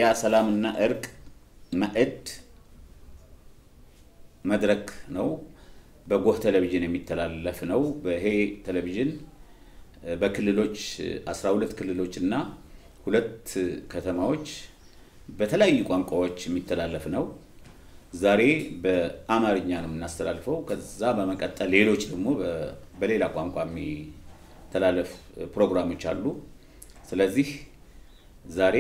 ያ ሰላምና እርቅ ማዕድ መድረክ ነው በጎህ ቴሌቪዥን የሚተላለፍ ነው በሄ ቴሌቪዥን በክልሎች 12 ክልሎችና 2 ከተማዎች በተለያዩ ቋንቋዎች የሚተላለፍ ነው ዛሬ በአማርኛ ነው እናስተላልፈው ከዛ በመቀጠል ሌሎች ደግሞ በሌላ ቋንቋ የሚተላለፍ ፕሮግራሞች አሉ ስለዚህ ዛሬ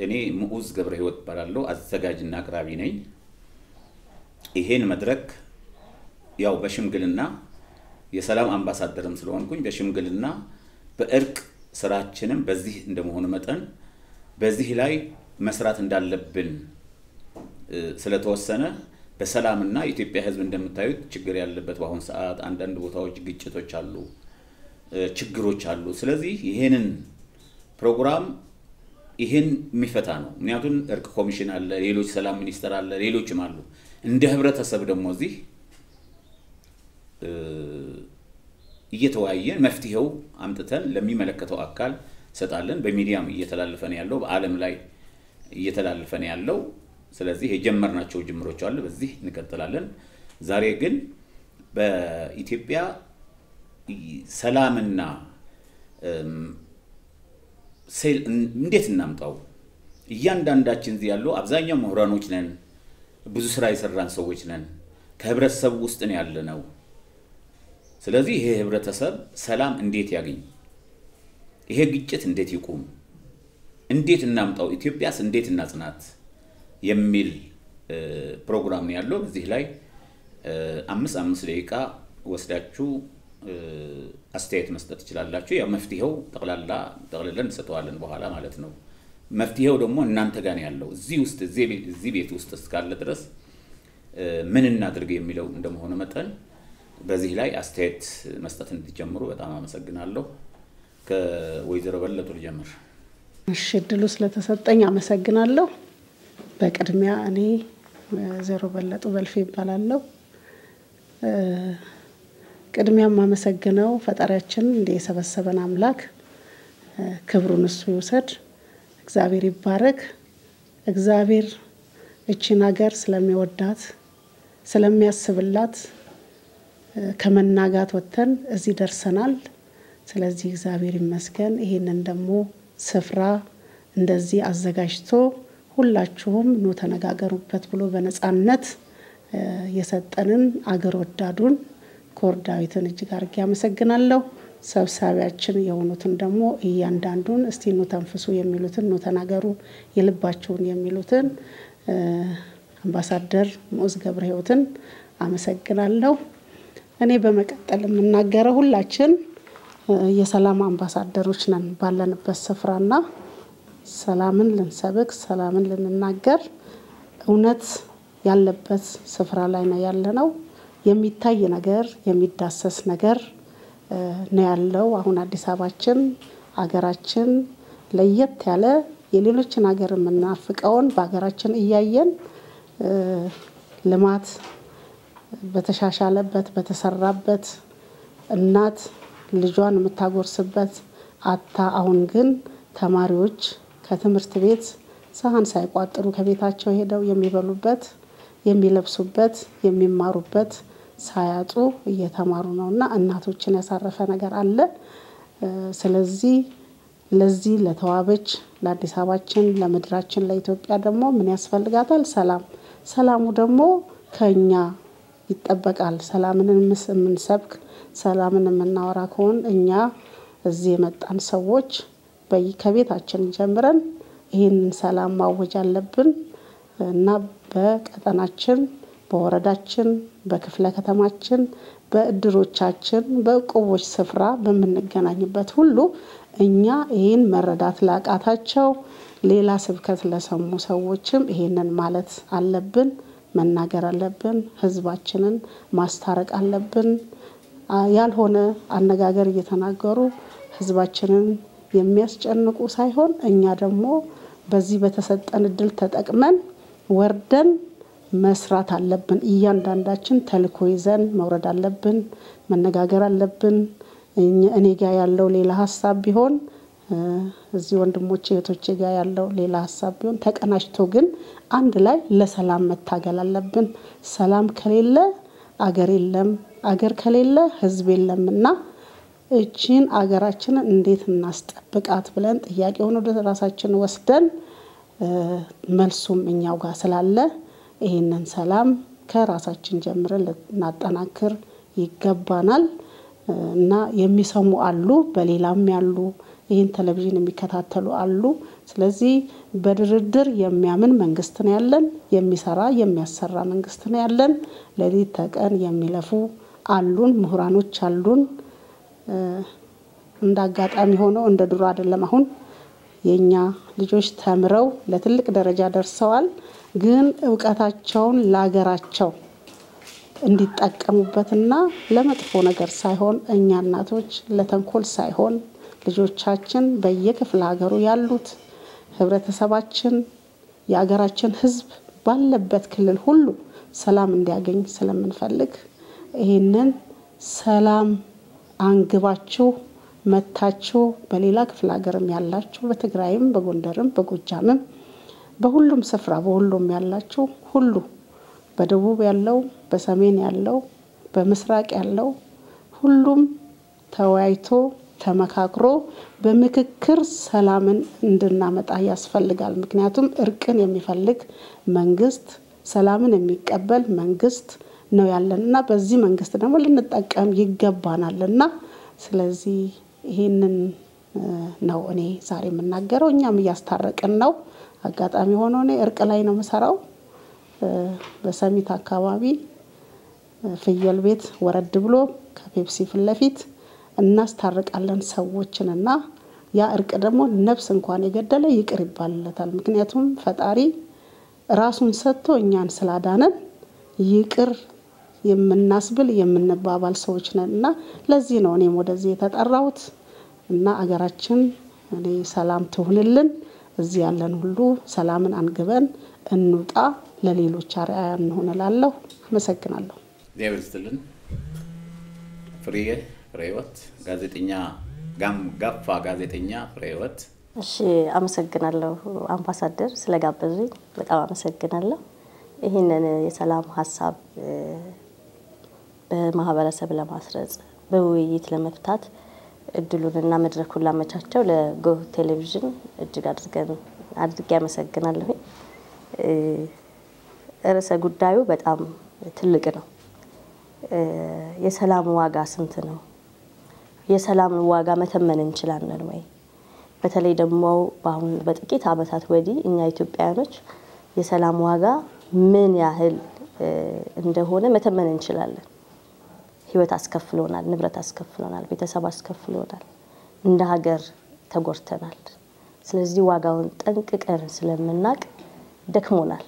እኔ ሙኡዝ ገብረ ህይወት ባላለው አዘጋጅና አቅራቢ ነኝ ይሄን መድረክ ያው በሽምግልና የሰላም አምባሳደርም ስለሆንኩኝ በሽምግልና በእርቅ ስራችንም በዚህ እንደመሆኑ መጠን በዚህ ላይ መስራት እንዳለብን ስለተወሰነ በሰላምና ኢትዮጵያ ህዝብ እንደምታዩት ችግር ያለበት በአሁን ሰዓት አንዳንድ ቦታዎች ግጭቶች አሉ ችግሮች አሉ ስለዚህ ይሄንን ፕሮግራም ይሄን የሚፈታ ነው ምክንያቱም እርቅ ኮሚሽን አለ ሌሎች ሰላም ሚኒስተር አለ ሌሎችም አሉ እንደ ህብረተሰብ ደግሞ እዚህ እየተወያየን መፍትሄው አምጥተን ለሚመለከተው አካል ሰጣለን በሚዲያም እየተላለፈን ያለው በአለም ላይ እየተላለፈን ያለው ስለዚህ የጀመርናቸው ጅምሮች አሉ በዚህ እንቀጥላለን ዛሬ ግን በኢትዮጵያ ሰላምና እንዴት እናምጣው እያንዳንዳችን እዚህ ያለው አብዛኛው ምሁራኖች ነን ብዙ ስራ ይሰራን ሰዎች ነን ከህብረተሰብ ውስጥ ነው ያለነው ስለዚህ ይሄ ህብረተሰብ ሰላም እንዴት ያገኝ ይሄ ግጭት እንዴት ይቆም እንዴት እናምጣው ኢትዮጵያስ እንዴት እናጽናት የሚል ፕሮግራም ነው ያለው በዚህ ላይ 5 ደቂቃ ወስዳችሁ አስተያየት መስጠት ይችላልላችሁ ያ መፍትሄው ጠቅላላ እንሰጣለን በኋላ ማለት ነው መፍትሄው ደግሞ እናንተ ጋር ነው ያለው እዚህ ቤት ውስጥ እስካለ ድረስ ምን እናድርግ የሚለው እንደሆነ መጠን በዚህ ላይ አስተያየት መስጠት እንድትጀምሩ በጣም አመሰግናለሁ ከወይዘሮ በለጡ ልጀምር እሺ ድሉ ስለተሰጠኝ አመሰግናለሁ በቅድሚያ እኔ ወይዘሮ በለጡ በልፌ ይባላለሁ ቅድሚያ ማመሰግነው ፈጣሪያችን እንደሰበሰበን አምላክ ክብሩን እሱ ይውሰድ እግዚአብሔር ይባረክ እግዚአብሔር እቺን ሀገር ስለሚወዳት ስለሚያስብላት ከመናጋት ወተን እዚህ ደርሰናል ስለዚህ እግዚአብሔር ይመስገን ይሄንን ደግሞ ስፍራ እንደዚህ አዘጋጅቶ ሁላችሁም ነው ተነጋገሩበት ብሎ በነጻነት የሰጠንን አገር ወዳዱን ኮርዳዊትን እጅግ አርጌ አመሰግናለሁ ሰብሳቢያችን የሆኑትን ደግሞ እያንዳንዱን እስቲ ነው ተንፍሱ የሚሉትን ነው ተናገሩ የልባችሁን የሚሉትን አምባሳደር ሙኡዝ ገብረ ህይወትን አመሰግናለሁ እኔ በመቀጠል የምናገረው ሁላችን የሰላም አምባሳደሮች ነን ባለንበት ስፍራና ሰላምን ልንሰብክ ሰላምን ልንናገር እውነት ያለበት ስፍራ ላይ ነው ያለነው የሚታይ ነገር የሚዳሰስ ነገር ነው ያለው አሁን አዲስ አበባችን አገራችን ለየት ያለ የሌሎችን ሀገር የምናፍቀውን በአገራችን እያየን ልማት በተሻሻለበት በተሰራበት እናት ልጇን የምታጎርስበት አታ አሁን ግን ተማሪዎች ከትምህርት ቤት ሳህን ሳይቋጥሩ ከቤታቸው ሄደው የሚበሉበት የሚለብሱበት የሚማሩበት ሳያጡ እየተማሩ ነውና እናቶችን ያሳረፈ ነገር አለ ስለዚህ ለዚህ ለተዋበች ለአዲስ አበባችን ለምድራችን ለኢትዮጵያ ደግሞ ምን ያስፈልጋታል ሰላሙ ደግሞ ከኛ ይጠበቃል ሰላምን እንሰብክ ሰላምን እናወራ ከሆነ እኛ እዚህ የመጣን ሰዎች ከቤታችን ጀምረን ይሄንን ሰላም ማወጅ አለብን እና በቀጠናችን በወረዳችን በክፍለ ከተማችን በእድሮቻችን በቁቦች ስፍራ በመንገናኝበት ሁሉ እኛ ይሄን መረዳት ላቃታቸው ሌላ ስብከት ለሰሙ ሰዎችም ይሄንን ማለት አለብን መናገር አለብን ህዝባችንን ማስታረቅ አለብን ያልሆነ አነጋገር እየተናገሩ ህዝባችንን የሚያስጨንቁ ሳይሆን እኛ ደግሞ በዚህ በተሰጠን እድል ተጠቅመን ወርደን መስራት አለብን እያንዳንዳችን ተልኮ ይዘን መውረድ አለብን መነጋገር አለብን እኔ ጋር ያለው ሌላ ሐሳብ ቢሆን እዚህ ወንድሞቼ እህቶቼ ጋር ያለው ሌላ ሐሳብ ቢሆን ተቀናጅቶ ግን አንድ ላይ ለሰላም መታገል አለብን። ሰላም ከሌለ አገር የለም፣ አገር ከሌለ ህዝብ የለምና እቺን አገራችንን እንዴት እናስጠብቃት ብለን ጥያቄውን ወደ ራሳችን ወስደን መልሱም እኛው ጋር ስላለ ይሄንን ሰላም ከራሳችን ጀምረን ልናጠናክር ይገባናል። እና የሚሰሙ አሉ፣ በሌላም ያሉ ይሄን ቴሌቪዥን የሚከታተሉ አሉ። ስለዚህ በድርድር የሚያምን መንግስት ነው ያለን፣ የሚሰራ የሚያሰራ መንግስት ነው ያለን። ለሊት ተቀን የሚለፉ አሉን፣ ምሁራኖች አሉን። እንዳጋጣሚ ሆኖ እንደ ድሮ አይደለም። አሁን የኛ ልጆች ተምረው ለትልቅ ደረጃ ደርሰዋል። ግን ዕውቀታቸውን ለሀገራቸው እንዲጠቀሙበትና ለመጥፎ ነገር ሳይሆን እኛ እናቶች ለተንኮል ሳይሆን ልጆቻችን በየክፍለ ሀገሩ ያሉት ህብረተሰባችን የሀገራችን ህዝብ ባለበት ክልል ሁሉ ሰላም እንዲያገኝ ስለምንፈልግ ይሄንን ሰላም አንግባችሁ መታችሁ በሌላ ክፍለ ሀገርም ያላችሁ በትግራይም በጎንደርም በጎጃምም በሁሉም ስፍራ በሁሉም ያላችሁ ሁሉ በደቡብ ያለው በሰሜን ያለው በምስራቅ ያለው ሁሉም ተወያይቶ ተመካክሮ በምክክር ሰላምን እንድናመጣ ያስፈልጋል። ምክንያቱም እርቅን የሚፈልግ መንግስት ሰላምን የሚቀበል መንግስት ነው ያለንና በዚህ መንግስት ደግሞ ልንጠቀም ይገባናልና ስለዚህ ይሄንን ነው እኔ ዛሬ የምናገረው። እኛም ያስታረቀን ነው። አጋጣሚ ሆኖ እኔ እርቅ ላይ ነው መሰራው በሰሚት አካባቢ ፍየል ቤት ወረድ ብሎ ከፔፕሲ ፍለፊት እናስታርቃለን ሰዎችንና ያ እርቅ ደግሞ ነፍስ እንኳን የገደለ ይቅር ይባልለታል። ምክንያቱም ፈጣሪ ራሱን ሰጥቶ እኛን ስላዳነን ይቅር የምናስብል የምንባባል ሰዎች ነንና ለዚህ ነው እኔም ወደዚህ የተጠራሁት እና አገራችን እኔ ሰላም ትሁንልን። እዚህ ያለን ሁሉ ሰላምን አንግበን እንውጣ፣ ለሌሎች አርአያ እንሆንላለሁ። አመሰግናለሁ። ዲያብልስልን ፍሬህይወት ጋዜጠኛ ጋፋ ጋዜጠኛ ፍሬህይወት። እሺ አመሰግናለሁ አምባሳደር ስለጋበዙኝ በጣም አመሰግናለሁ። ይሄንን የሰላም ሐሳብ በማህበረሰብ ለማስረጽ በውይይት ለመፍታት እድሉንና መድረኩን ላመቻቸው ለጎ ቴሌቪዥን እጅግ አድርጌ አመሰግናለሁ። ርዕሰ ጉዳዩ በጣም ትልቅ ነው። የሰላም ዋጋ ስንት ነው? የሰላም ዋጋ መተመን እንችላለን ወይ? በተለይ ደግሞ በአሁን በጥቂት አመታት ወዲህ እኛ ኢትዮጵያውያኖች የሰላም ዋጋ ምን ያህል እንደሆነ መተመን እንችላለን። ህይወት አስከፍሎናል፣ ንብረት አስከፍሎናል፣ ቤተሰብ አስከፍሎናል፣ እንደ ሀገር ተጎርተናል። ስለዚህ ዋጋውን ጠንቅቀን ስለምናቅ ደክሞናል፣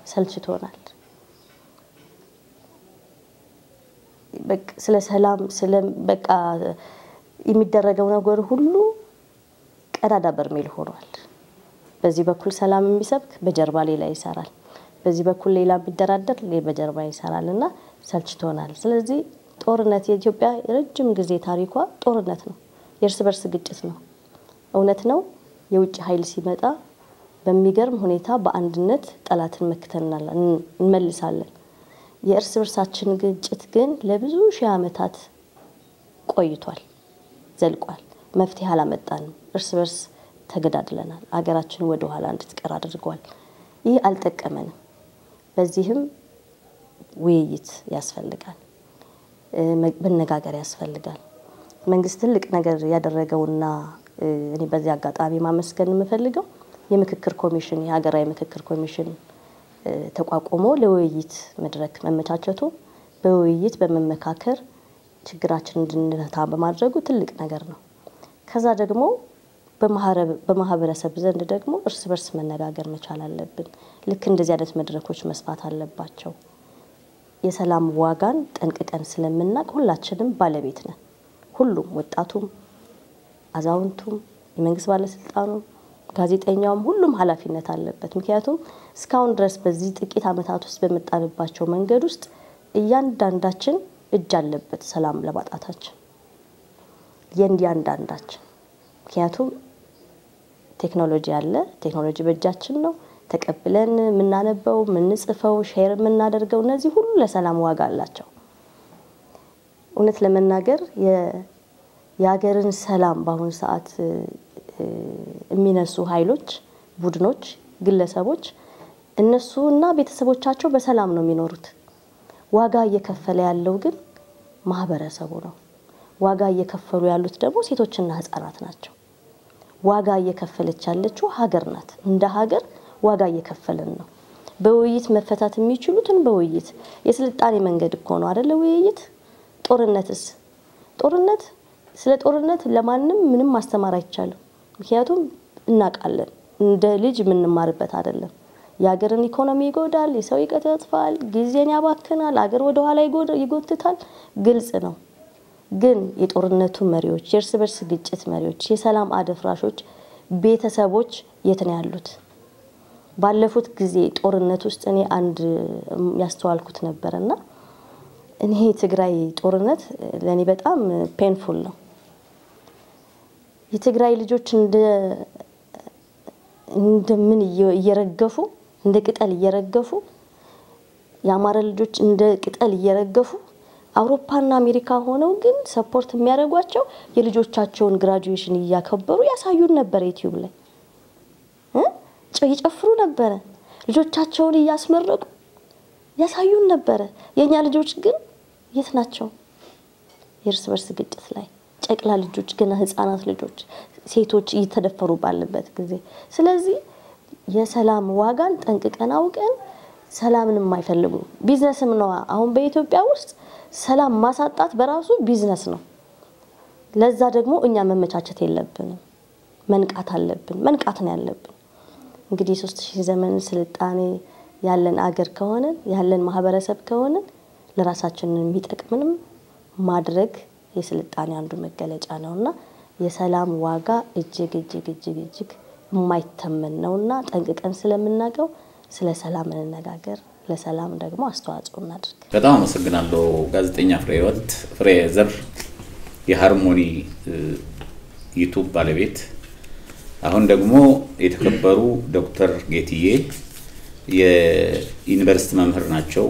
ሰልችቶናል። ስለ ሰላም በቃ የሚደረገው ነገር ሁሉ ቀዳዳ በርሜል ሆኗል። በዚህ በኩል ሰላም የሚሰብክ በጀርባ ሌላ ይሰራል፣ በዚህ በኩል ሌላ ቢደራደር በጀርባ ይሰራልና ሰልችቶናል። ስለዚህ ጦርነት የኢትዮጵያ ረጅም ጊዜ ታሪኳ ጦርነት ነው፣ የእርስ በርስ ግጭት ነው። እውነት ነው የውጭ ኃይል ሲመጣ በሚገርም ሁኔታ በአንድነት ጠላትን መክተናል እንመልሳለን። የእርስ በርሳችን ግጭት ግን ለብዙ ሺህ ዓመታት ቆይቷል፣ ዘልቋል። መፍትሄ አላመጣንም። እርስ በርስ ተገዳድለናል። አገራችን ወደ ኋላ እንድትቀር አድርጓል። ይህ አልጠቀመንም። በዚህም ውይይት ያስፈልጋል፣ መነጋገር ያስፈልጋል። መንግስት ትልቅ ነገር ያደረገውና እኔ በዚህ አጋጣሚ ማመስገን የምፈልገው የምክክር ኮሚሽን የሀገራዊ ምክክር ኮሚሽን ተቋቁሞ ለውይይት መድረክ መመቻቸቱ በውይይት በመመካከር ችግራችን እንድንፈታ በማድረጉ ትልቅ ነገር ነው። ከዛ ደግሞ በማህበረሰብ ዘንድ ደግሞ እርስ በርስ መነጋገር መቻል አለብን። ልክ እንደዚህ አይነት መድረኮች መስፋት አለባቸው። የሰላም ዋጋን ጠንቅቀን ስለምናቅ ሁላችንም ባለቤት ነን። ሁሉም ወጣቱም፣ አዛውንቱም፣ የመንግስት ባለስልጣኑ፣ ጋዜጠኛውም ሁሉም ኃላፊነት አለበት። ምክንያቱም እስካሁን ድረስ በዚህ ጥቂት አመታት ውስጥ በመጣንባቸው መንገድ ውስጥ እያንዳንዳችን እጅ አለበት ሰላም ለማጣታችን የእያንዳንዳችን። ምክንያቱም ቴክኖሎጂ አለ ቴክኖሎጂ በእጃችን ነው ተቀብለን ምናነበው ምንጽፈው ሼር ምናደርገው እነዚህ ሁሉ ለሰላም ዋጋ አላቸው እውነት ለመናገር የሀገርን ሰላም ባሁን ሰዓት የሚነሱ ኃይሎች ቡድኖች ግለሰቦች እነሱና ቤተሰቦቻቸው በሰላም ነው የሚኖሩት ዋጋ እየከፈለ ያለው ግን ማህበረሰቡ ነው ዋጋ እየከፈሉ ያሉት ደግሞ ሴቶችና ህፃናት ናቸው ዋጋ እየከፈለች ያለችው ሀገር ናት እንደ ሀገር ዋጋ እየከፈለን ነው በውይይት መፈታት የሚችሉትን በውይይት የስልጣኔ መንገድ እኮ ነው አይደለ ውይይት ጦርነትስ ጦርነት ስለ ጦርነት ለማንም ምንም ማስተማር አይቻልም ምክንያቱም እናቃለን እንደ ልጅ ምንማርበት አይደለም የሀገርን ኢኮኖሚ ይጎዳል የሰው ይቀጥፋል ጊዜን ያባክናል ሀገር ወደ ኋላ ይጎትታል ግልጽ ነው ግን የጦርነቱ መሪዎች የእርስ በርስ ግጭት መሪዎች የሰላም አደፍራሾች ቤተሰቦች የት ነው ያሉት ባለፉት ጊዜ ጦርነት ውስጥ እኔ አንድ ያስተዋልኩት ነበርና እኔ ትግራይ ጦርነት ለኔ በጣም ፔንፉል ነው የትግራይ ልጆች እንደ ምን እየረገፉ እንደ ቅጠል እየረገፉ ያማረ ልጆች እንደ ቅጠል እየረገፉ አውሮፓና አሜሪካ ሆነው ግን ሰፖርት የሚያደርጓቸው የልጆቻቸውን ግራጁዌሽን እያከበሩ ያሳዩን ነበር ዩቲዩብ ላይ ይጨፍሩ ነበር ልጆቻቸውን እያስመረቁ ያሳዩን ነበር የኛ ልጆች ግን የት ናቸው የእርስ በርስ ግጭት ላይ ጨቅላ ልጆች ገና ህፃናት ልጆች ሴቶች እየተደፈሩ ባለበት ጊዜ ስለዚህ የሰላም ዋጋን ጠንቅቀን አውቀን ሰላምን የማይፈልጉ ቢዝነስም ነው አሁን በኢትዮጵያ ውስጥ ሰላም ማሳጣት በራሱ ቢዝነስ ነው ለዛ ደግሞ እኛ መመቻቸት የለብንም መንቃት አለብን መንቃት ነው ያለብን እንግዲህ 3000 ዘመን ስልጣኔ ያለን አገር ከሆነ ያለን ማህበረሰብ ከሆነ ለራሳችን የሚጠቅምንም ማድረግ የስልጣኔ አንዱ መገለጫ ነውና የሰላም ዋጋ እጅግ የማይተመን ነውና ጠንቅቀን ስለምናቀው ስለ ሰላም እንነጋገር ለሰላም ደግሞ አስተዋጽኦ እናድርግ በጣም አመሰግናለሁ ጋዜጠኛ ፍሬዘር የሃርሞኒ ዩቲዩብ ባለቤት አሁን ደግሞ የተከበሩ ዶክተር ጌትዬ የዩኒቨርሲቲ መምህር ናቸው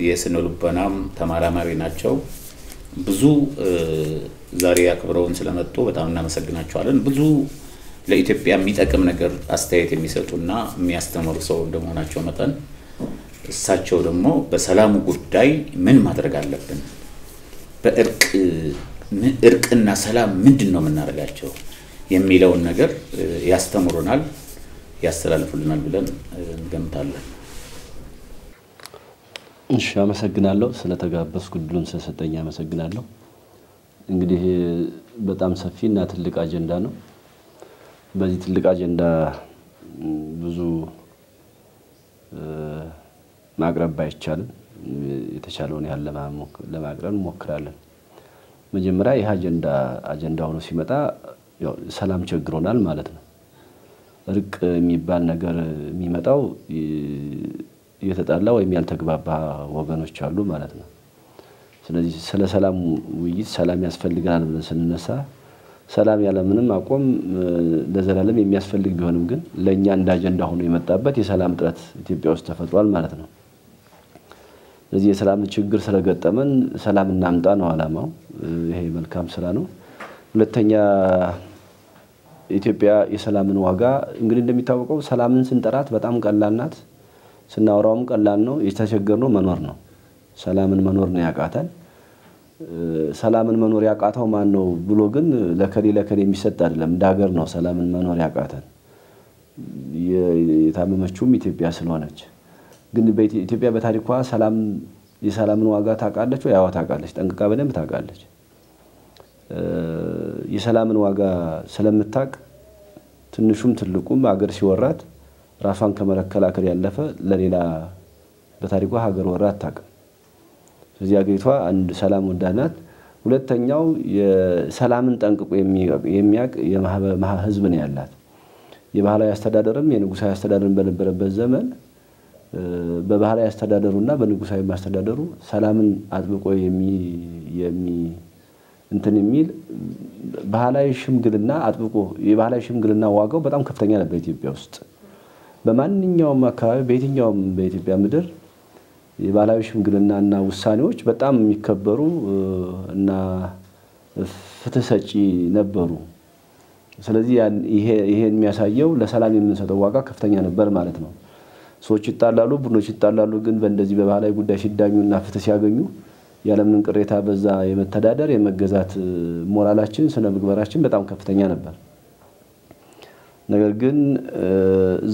የስነ ልቦናም ተመራማሪ ናቸው ብዙ ዛሬ አክብረውን ስለመጡ በጣም እናመሰግናቸዋለን ብዙ ለኢትዮጵያ የሚጠቅም ነገር አስተያየት የሚሰጡና የሚያስተምሩ ሰው እንደመሆናቸው መጠን እሳቸው ደግሞ በሰላሙ ጉዳይ ምን ማድረግ አለብን በእርቅና ሰላም ምንድነው የምናደርጋቸው የሚለውን ነገር ያስተምሩናል ያስተላልፉልናል ብለን እንገምታለን እሺ አመሰግናለሁ ስለተጋበዝኩ ድሉን ስለሰጠኝ አመሰግናለሁ እንግዲህ በጣም ሰፊና ትልቅ አጀንዳ ነው በዚህ ትልቅ አጀንዳ ብዙ ማቅረብ ባይቻልም የተቻለውን ያለ ለማቅረብ እንሞክራለን መጀመሪያ ይህ አጀንዳ ሆኖ ሲመጣ ያው ሰላም ቸግሮናል ማለት ነው እርቅ የሚባል ነገር የሚመጣው የተጣላ ወይም ያልተግባባ ወገኖች አሉ ማለት ነው ስለዚህ ስለ ሰላም ውይይት ሰላም ያስፈልጋል ብለን ስንነሳ ሰላም ያለ ምንም አቆም ለዘላለም የሚያስፈልግ ቢሆንም ግን ለኛ እንደ አጀንዳ ሆኖ የመጣበት የሰላም ጥረት ኢትዮጵያ ውስጥ ተፈጥሯል ማለት ነው ስለዚህ የሰላም ችግር ስለገጠመን ሰላም እናምጣ ነው አላማው ይሄ መልካም ስራ ነው ሁለተኛ ኢትዮጵያ የሰላምን ዋጋ እንግዲህ እንደሚታወቀው ሰላምን ስንጠራት በጣም ቀላል ናት ስናወራውም ቀላል ነው የተቸገርነው መኖር ነው ሰላምን መኖር ነው ያቃተን ሰላምን መኖር ያቃተው ማን ነው ብሎ ግን ለከሌ የሚሰጥ አይደለም ዳገር ነው ሰላምን መኖር ያቃተን የታመመችውም ኢትዮጵያ ስለሆነች ግን በኢትዮጵያ በታሪኳ የሰላምን ዋጋ ታቃለች ወይ ያው ታቃለች ጠንቅቃ በደንብ ታቃለች የሰላምን ዋጋ ስለምታቅ ትንሹም ትልቁም አገር ሲወራት ራሷን ከመከላከል ያለፈ ለሌላ በታሪኳ ሀገር ወራት ታቀ ስለዚህ አገሪቷ አንድ ሰላም ወዳናት ሁለተኛው የሰላምን ጠንቅቆ የሚያቅ ህዝብ ነው ያላት የባህላዊ አስተዳደርም የንጉሳዊ አስተዳደርን በነበረበት ዘመን በባህላዊ አስተዳደሩና በንጉሳዊ አስተዳደሩ ሰላምን አጥብቆ እንትን የሚል ባህላዊ ሽምግልና አጥብቆ የባህላዊ ሽምግልና ዋጋው በጣም ከፍተኛ ነበር ኢትዮጵያ ውስጥ በማንኛውም አካባቢ በየትኛውም በኢትዮጵያ ምድር የባህላዊ ሽምግልናና ውሳኔዎች በጣም የሚከበሩ እና ፍትህ ሰጪ ነበሩ ስለዚህ ይሄን የሚያሳየው ለሰላም የምንሰጠው ዋጋ ከፍተኛ ነበር ማለት ነው ሰዎች ይጣላሉ ቡድኖች ይጣላሉ ግን በእንደዚህ በባህላዊ ጉዳይ ሲዳኙና ፍትህ ሲያገኙ ያለምንም ቅሬታ በዛ የመተዳደር የመገዛት ሞራላችን ስነ ምግባራችን በጣም ከፍተኛ ነበር ነገር ግን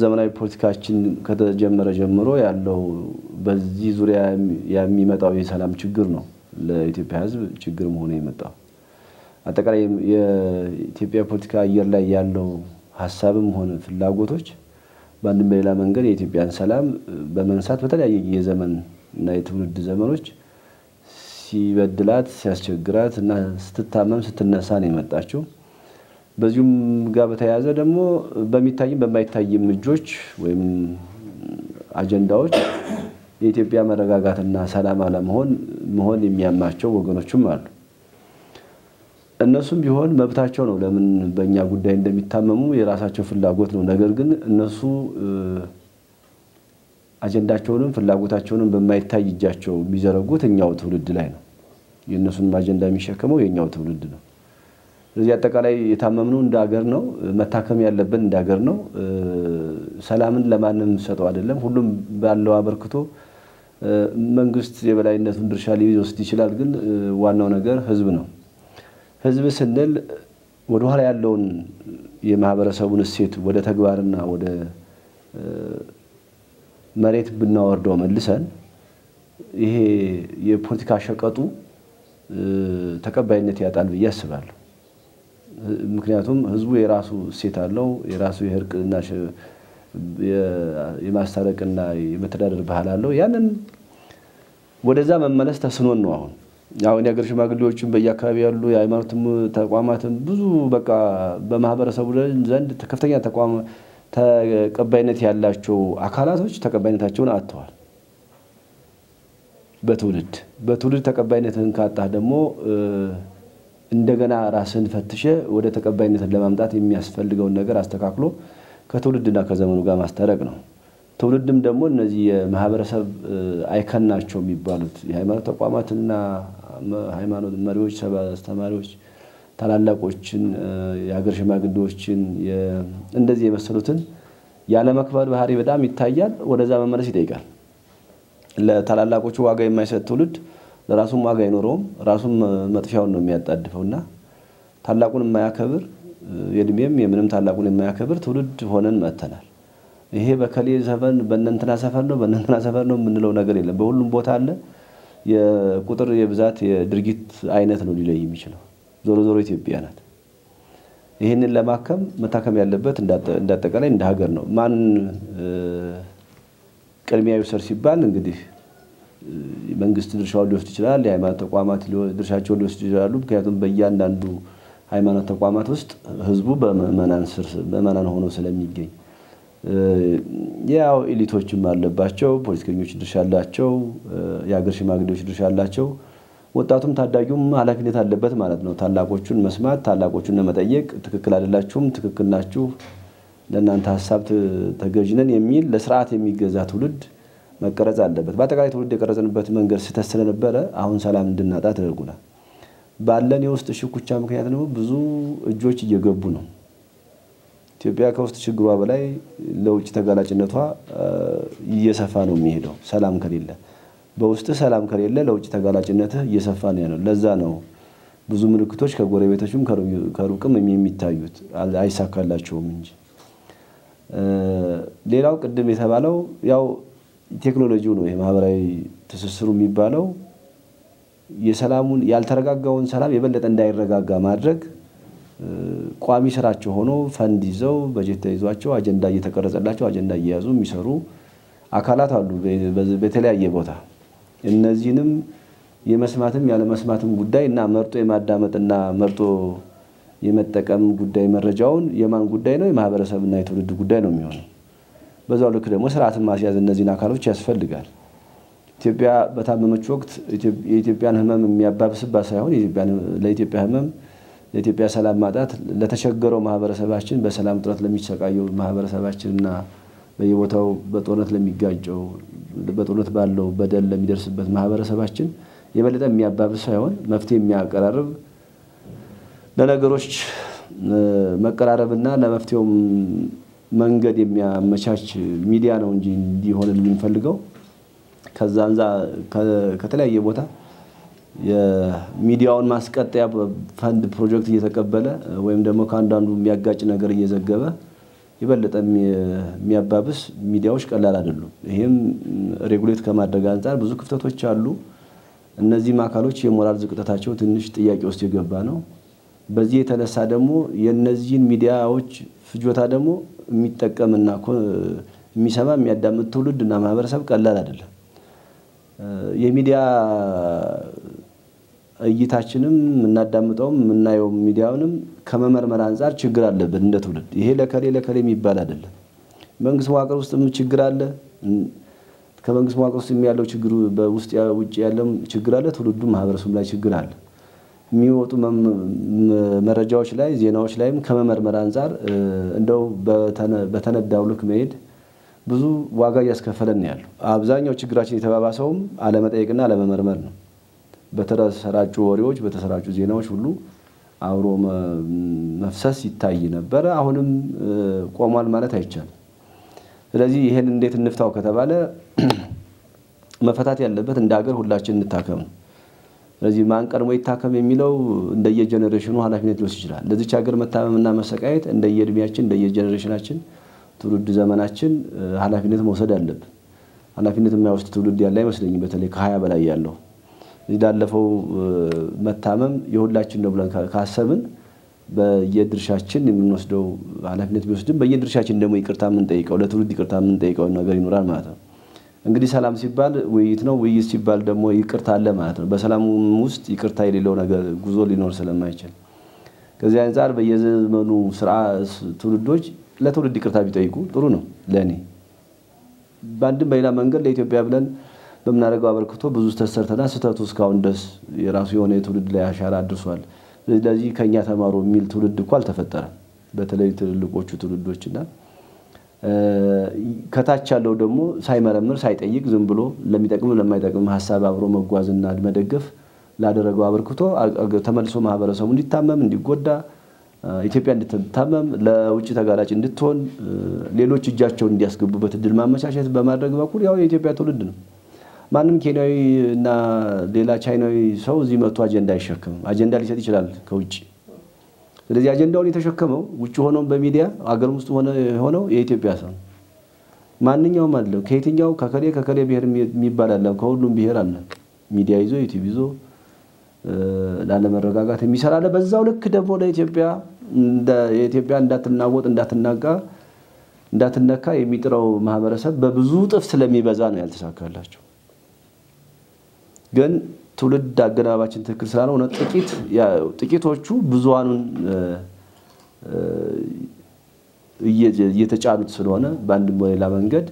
ዘመናዊ ፖለቲካችን ከተጀመረ ጀምሮ ያለው በዚህ ዙሪያ የሚመጣው የሰላም ችግር ነው ለኢትዮጵያ ሕዝብ ችግር መሆኑ የመጣው አጠቃላይ የኢትዮጵያ ፖለቲካ አየር ላይ ያለው ሐሳብም ሆነ ፍላጎቶች በአንድም በሌላ መንገድ የኢትዮጵያን ሰላም በመንሳት በተለያየ የዘመን እና የትውልድ ዘመኖች ሲበድላት ሲያስቸግራት እና ስትታመም ስትነሳ ነው የመጣችው በዚሁም ጋር በተያያዘ ደግሞ በሚታይም በማይታይም እጆች ወይም አጀንዳዎች የኢትዮጵያ መረጋጋትና ሰላም መሆን የሚያማቸው ወገኖችም አሉ እነሱም ቢሆን መብታቸው ነው ለምን በእኛ ጉዳይ እንደሚታመሙ የራሳቸው ፍላጎት ነው ነገር ግን እነሱ አጀንዳቸውንም ፍላጎታቸውንም በማይታይ እጃቸው የሚዘረጉት እኛው ትውልድ ላይ ነው የነሱን አጀንዳ የሚሸከመው የኛው ትውልድ ነው ስለዚህ አጠቃላይ የታመምነው እንደ ሀገር ነው መታከም ያለብን እንደ ሀገር ነው ሰላምን ለማንም ሰጠው አይደለም ሁሉም ባለው አበርክቶ መንግስት የበላይነቱን ድርሻ ሊወስድ ይችላል ግን ዋናው ነገር ህዝብ ነው ህዝብ ስንል ወደ ኋላ ያለውን የማህበረሰቡን እሴት ወደ ተግባርና ወደ መሬት ብናወርደው መልሰን ይሄ የፖለቲካ ሸቀጡ ተቀባይነት ያጣል ብዬ አስባለሁ ምክንያቱም ህዝቡ የራሱ እሴት አለው የራሱ የህርቅና የማስተረቅና የመተዳደር ባህል አለው ያንን ወደዛ መመለስ ተስኖን ነው አሁን የሀገር ሽማግሌዎችን በየአካባቢ ያሉ የሃይማኖት ተቋማትን ብዙ በቃ በማህበረሰቡ ዘንድ ከፍተኛ ተቀባይነት ያላቸው አካላቶች ተቀባይነታቸውን አጥተዋል በትውልድ ተቀባይነትን ካጣ ደግሞ እንደገና ራስን ፈትሸ ወደ ተቀባይነት ለማምጣት የሚያስፈልገውን ነገር አስተካክሎ ከትውልድና ከዘመኑ ጋር ማስተረቅ ነው ትውልድም ደግሞ እነዚህ የማህበረሰብ አይከን ናቸው የሚባሉት የሃይማኖት ተቋማትና ሃይማኖት መሪዎች አስተማሪዎች ታላላቆችን የሀገር ሽማግሌዎችን እንደዚህ የመሰሉትን ያለ መክበር ባህሪ በጣም ይታያል ወደዛ መመለስ ይጠይቃል ለታላላቆቹ ዋጋ የማይሰጥ ትውልድ ለራሱም ዋጋ አይኖረውም ራሱም መጥፊያውን ነው የሚያጣድፈውና ታላቁን የማያከብር የድሜም የምንም ታላቁን የማያከብር ትውልድ ሆነን መተናል ይሄ በከሌ ዘፈን በእነንተና ሰፈር ነው የምንለው ነገር የለም በሁሉም ቦታ አለ የቁጥር የብዛት የድርጊት አይነት ነው ሊለይ የሚችለው ዞሮ ኢትዮጵያ ናት ይሄንን ለማከም መታከም ያለበት እንዳጠቃላይ እንደ ሀገር ነው ማን ቅድሚያ ይወሰድ ሲባል እንግዲህ መንግስት ድርሻውን ሊወስድ ይችላል የሃይማኖት ተቋማት ድርሻቸውን ሊወስድ ይችላሉ ምክንያቱም በእያንዳንዱ ሃይማኖት ተቋማት ውስጥ ህዝቡ በመናን ሆኖ ስለሚገኝ ያው ኤሊቶችም አለባቸው ፖለቲከኞች ድርሻ አላቸው የሀገር ሽማግሌዎች ድርሻ አላቸው ወጣቱም ታዳጊውም ኃላፊነት አለበት ማለት ነው ታላቆቹን መስማት ታላቆቹን መጠየቅ ትክክል አይደላችሁም ትክክል ናችሁ ለእናንተ ሐሳብ ተገዥነን የሚል ለሥርዓት የሚገዛ ትውልድ መቀረጽ አለበት በአጠቃላይ ትውልድ የቀረጽንበት መንገድ ስህተት ስለነበረ አሁን ሰላም እንድናጣ ተደርጓል ባለን የውስጥ ሽኩቻ ምክንያት ነው ብዙ እጆች እየገቡ ነው ኢትዮጵያ ከውስጥ ችግሯ በላይ ለውጭ ተጋላጭነቷ እየሰፋ ነው የሚሄደው ሰላም ከሌለ በውስጥ ሰላም ከሌለ ለውጭ ተጋላጭነቱ እየሰፋ ነው ያለው ለዛ ነው ብዙ ምልክቶች ከጎረቤቶችም ከሩቅም የሚታዩት አይሳካላቸውም እንጂ ሌላው ቅድም የተባለው ያው ቴክኖሎጂው ነው የማህበራዊ ትስስሩ የሚባለው የሰላሙን ያልተረጋጋውን ሰላም የበለጠ እንዳይረጋጋ ማድረግ ቋሚ ስራቸው ሆኖ ፈንድ ይዘው በጀት ተይዟቸው አጀንዳ እየተቀረጸላቸው አጀንዳ እየያዙ የሚሰሩ አካላት አሉ በተለያየ ቦታ እነዚህንም የመስማትም ያለ መስማትም ጉዳይ እና መርጦ የማዳመጥና መርጦ የመጠቀም ጉዳይ መረጃውን የማን ጉዳይ ነው የማህበረሰብና የትውልድ ጉዳይ ነው የሚሆነው በዛው ልክ ደግሞ ስርዓትን ማስያዝ እነዚህን አካሎች ያስፈልጋል ኢትዮጵያ በታመመች ወቅት የኢትዮጵያን ህመም የሚያባብስባት ሳይሆን ለኢትዮጵያ ህመም ለኢትዮጵያ ሰላም ማጣት ለተቸገረው ማህበረሰባችን በሰላም ጥረት ለሚሰቃየው ማህበረሰባችንና በየቦታው በጦርነት ለሚጋጨው በጦርነት ባለው በደል ለሚደርስበት ማህበረሰባችን የበለጠ የሚያባብስ ሳይሆን መፍትሄ የሚያቀራርብ ለነገሮች መቀራረብና ለመፍትሄው መንገድ የሚያመቻች ሚዲያ ነው እንጂ እንዲሆንልን የምንፈልገው ከዛንዛ ከተለያየ ቦታ የሚዲያውን ማስቀጠያ ፈንድ ፕሮጀክት እየተቀበለ ወይም ደግሞ ከአንዳንዱ የሚያጋጭ ነገር እየዘገበ ይበለጠ የሚያባብስ ሚዲያዎች ቀላል አይደሉም። ይሄም ሬጉሌት ከማድረግ አንፃር ብዙ ክፍተቶች አሉ። እነዚህ አካሎች የሞራል ዝቅጠታቸው ትንሽ ጥያቄ ውስጥ የገባ ነው። በዚህ የተነሳ ደግሞ የነዚህን ሚዲያዎች ፍጆታ ደግሞ የሚጠቀምና የሚሰማ የሚያዳምጥ ትውልድና ማህበረሰብ ቀላል አይደለም። የሚዲያ እይታችንም እናዳምጠውም እናየው ሚዲያውንም ከመመርመር አንፃር ችግር አለበት እንደ ትውልድ። ይሄ ለከሌ የሚባል አይደለም። መንግስት መዋቅር ውስጥም ችግር አለ። ከመንግስት መዋቅር ውስጥ ያለው ችግሩ በውስጥ ውጭ ያለው ችግር አለ። ትውልዱ ማህበረሰቡ ላይ ችግር አለ። የሚወጡ መረጃዎች ላይ ዜናዎች ላይም ከመመርመር አንፃር እንደው በተነዳው ልክ መሄድ ብዙ ዋጋ ያስከፈለን ያለው አብዛኛው ችግራችን የተባባሰውም አለመጠየቅና አለመመርመር ነው። በተሰራጩ ወሬዎች በተሰራጩ ዜናዎች ሁሉ አብሮ መፍሰስ ይታይ ነበር። አሁንም ቆሟል ማለት አይቻልም። ስለዚህ ይሄን እንዴት እንፍታው ከተባለ መፈታት ያለበት እንደ ሀገር ሁላችን እንታከም። ስለዚህ ማን ቀድሞ ይታከም የሚለው እንደየጀነሬሽኑ ኃላፊነት ሊወስድ ይችላል። ለዚች ሀገር መታመምና መሰቃየት እንደየእድሜያችን እንደየጀነሬሽናችን ትውልድ ዘመናችን ኃላፊነት መውሰድ አለበት። ኃላፊነት የማይወስድ ትውልድ ያለ አይመስለኝም። በተለይ ከ20 በላይ ያለው ይዳለፈው መታመም የሁላችን ነው ብለን ካሰብን በየድርሻችን የምንወስደው ኃላፊነት ቢወስድም በየድርሻችን ደግሞ ይቅርታ የምንጠይቀው ለትውልድ ይቅርታ የምንጠይቀው ነገር ይኖራል ማለት ነው። እንግዲህ ሰላም ሲባል ውይይት ነው። ውይይት ሲባል ደግሞ ይቅርታ አለ ማለት ነው። በሰላም ውስጥ ይቅርታ የሌለው ነገር ጉዞ ሊኖር ስለማይችል ከዚህ አንፃር በየዘመኑ ትውልዶች ለትውልድ ይቅርታ ቢጠይቁ ጥሩ ነው። ለኔ ባንድም በሌላ መንገድ ለኢትዮጵያ ብለን በመናረጋው አበርክቶ ብዙ ተሰርተና ስተቱ እስካሁን ድረስ የራሱ የሆነ የትውልድ ላይ አሻራ አድርሷል። ስለዚህ ከኛ ተማሩ የሚል ትውልድ እኮ አልተፈጠረም። በተለይ ትልልቆቹ ትውልዶችና ከታች ያለው ደግሞ ሳይመረምር ሳይጠይቅ ዝም ብሎ ለሚጠቅም ለማይጠቅም ሐሳብ አብሮ መጓዝና መደገፍ ላደረገው አበርክቶ ተመልሶ ማህበረሰቡ እንዲታመም እንዲጎዳ ኢትዮጵያ እንድትታመም ለውጭ ተጋላጭ እንድትሆን ሌሎች እጃቸውን እንዲያስገቡበት እድል ማመቻቸት በማድረግ በኩል ያው የኢትዮጵያ ትውልድ ነው። ማንም ኬንያዊ እና ሌላ ቻይናዊ ሰው እዚህ መጥቶ አጀንዳ አይሸከምም። አጀንዳ ሊሰጥ ይችላል ከውጭ። ስለዚህ አጀንዳውን የተሸከመው ውጭ ሆኖም በሚዲያ አገር ውስጥ ሆነው የኢትዮጵያ ሰው ማንኛውም አለ። ከየትኛው ከከሌ ብሔር የሚባል አለ። ከሁሉም ብሔር አለ። ሚዲያ ይዞ ዩቲዩብ ይዞ ላለመረጋጋት የሚሰራ አለ። በዛው ልክ ደግሞ ለኢትዮጵያ የኢትዮጵያ እንዳትናወጥ እንዳትነካ የሚጥረው ማህበረሰብ በብዙ ጥፍ ስለሚበዛ ነው ያልተሳካላቸው። ግን ትውልድ አገናባችን ትክክል ስላልሆነ ጥቂቶቹ ብዙሃኑን እየተጫኑት ስለሆነ በአንድም በሌላ መንገድ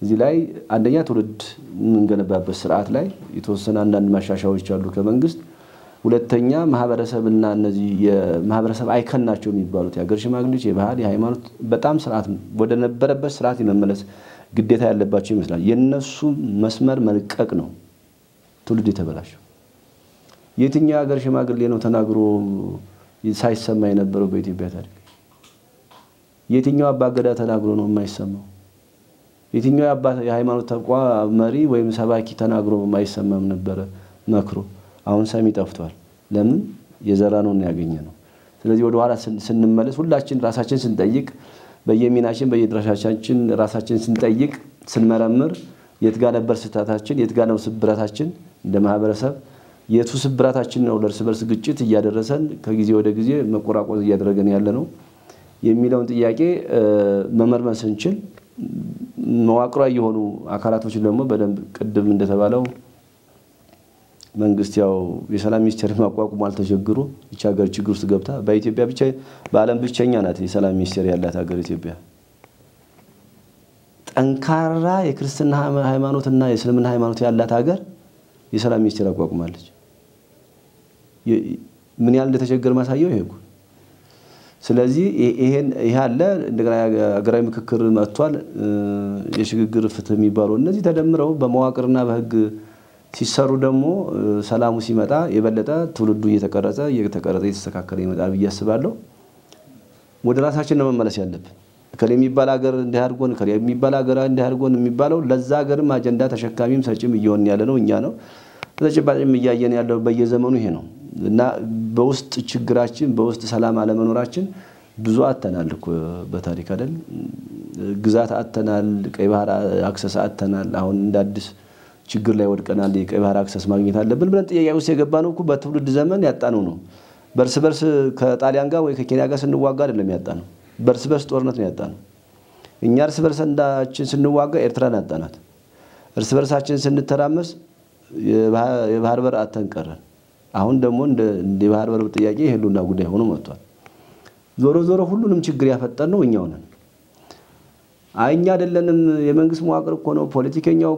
እዚህ ላይ አንደኛ ትውልድ እንገነባበት ስርዓት ላይ የተወሰነ አንዳንድ ማሻሻያዎች አሉ ከመንግስት። ሁለተኛ ማህበረሰብና እነዚህ የማህበረሰብ አይከን ናቸው የሚባሉት የሀገር ሽማግሌዎች የባህል የሃይማኖት በጣም ስርዓት ወደ ነበረበት ስርዓት የመመለስ ግዴታ ያለባቸው ይመስላል። የነሱ መስመር መልቀቅ ነው ትውልድ የተበላሸው። የትኛው ሀገር ሽማግሌ ነው ተናግሮ ሳይሰማ የነበረው በኢትዮጵያ ታሪክ? የትኛው አባገዳ ተናግሮ ነው የማይሰማው? የትኛው የሃይማኖት ተቋም መሪ ወይም ሰባኪ ተናግሮ የማይሰማም ነበረ መክሮ? አሁን ሰሚ ጠፍቷል። ለምን? የዘራነውን ያገኘነው። ስለዚህ ወደ ኋላ ስንመለስ ሁላችን ራሳችን ስንጠይቅ በየሚናችን በየድራሻችን ራሳችን ስንጠይቅ ስንመረምር የት ጋር ነበር ስህተታችን የት ጋር ነው ስብራታችን እንደ ማህበረሰብ የቱ ስብራታችን ነው ለርስ በርስ ግጭት እያደረሰን ከጊዜ ወደ ጊዜ መቆራቆዝ እያደረገን ያለ ነው የሚለውን ጥያቄ መመርመር ስንችል መዋቅራዊ የሆኑ አካላቶችን ደግሞ በደንብ ቅድም እንደተባለው መንግስት ያው የሰላም ሚኒስቴር ማቋቋም አልተጀግሩ እቺ ሀገር ችግር ውስጥ ገብታ በኢትዮጵያ ብቻ በአለም ብቸኛ ናት የሰላም ሚኒስቴር ያላት ሀገር ኢትዮጵያ። ጠንካራ የክርስትና ሃይማኖትና የእስልምና ሃይማኖት ያላት ሀገር የሰላም ሚኒስቴር አቋቁማለች። ምን ያህል እንደተቸገረ ማሳየው ይሄ ነው። ስለዚህ ይሄ አለ እንደገና ሀገራዊ ምክክር መጥቷል። የሽግግር ፍትህ የሚባለው እነዚህ ተደምረው በመዋቅርና በህግ ሲሰሩ ደግሞ ሰላሙ ሲመጣ የበለጠ ትውልዱ እየተቀረጸ እየተስተካከለ ይመጣል ብዬ አስባለሁ። ወደ ራሳችን ነው መመለስ ያለብን። ከሌ የሚባል ሀገር እንዲያርጎን ከሌ የሚባል ሀገር እንዲያርጎን የሚባለው ለዛ ሀገርም አጀንዳ ተሸካሚም ሰጭም እየሆን ያለ ነው እኛ ነው። በተጨባጭም እያየን ያለው በየዘመኑ ይሄ ነው እና በውስጥ ችግራችን በውስጥ ሰላም አለመኖራችን ብዙ አተናል እኮ በታሪክ አይደል ግዛት አተናል ቀይ ባህር አክሰስ አተናል አሁን እንደ አዲስ ችግር ላይ ወድቀናል የቀይ ባህር አክሰስ ማግኘት አለብን ብለን ጥያቄ ውስጥ የገባነው እኮ በትውልድ ዘመን ያጣነው ነው በርስ ከጣሊያን ጋር ወይ ከኬንያ ጋር ስንዋጋ አይደለም ያጣነው በርስ ጦርነት ነው ያጣነው እኛ እርስ በርሳችን ስንዋጋ ኤርትራን አጣናት እርስ በርሳችን ስንተራመስ የባህር በር አተንቀረን አሁን ደግሞ እንደ ባህር በር ጥያቄ ይሄሉና ጉዳይ ሆኖ መጥቷል ዞሮ ሁሉንም ችግር ያፈጠነው እኛው ነን አይኛ አይደለንም የመንግስት መዋቅር እኮ ነው ፖለቲከኛው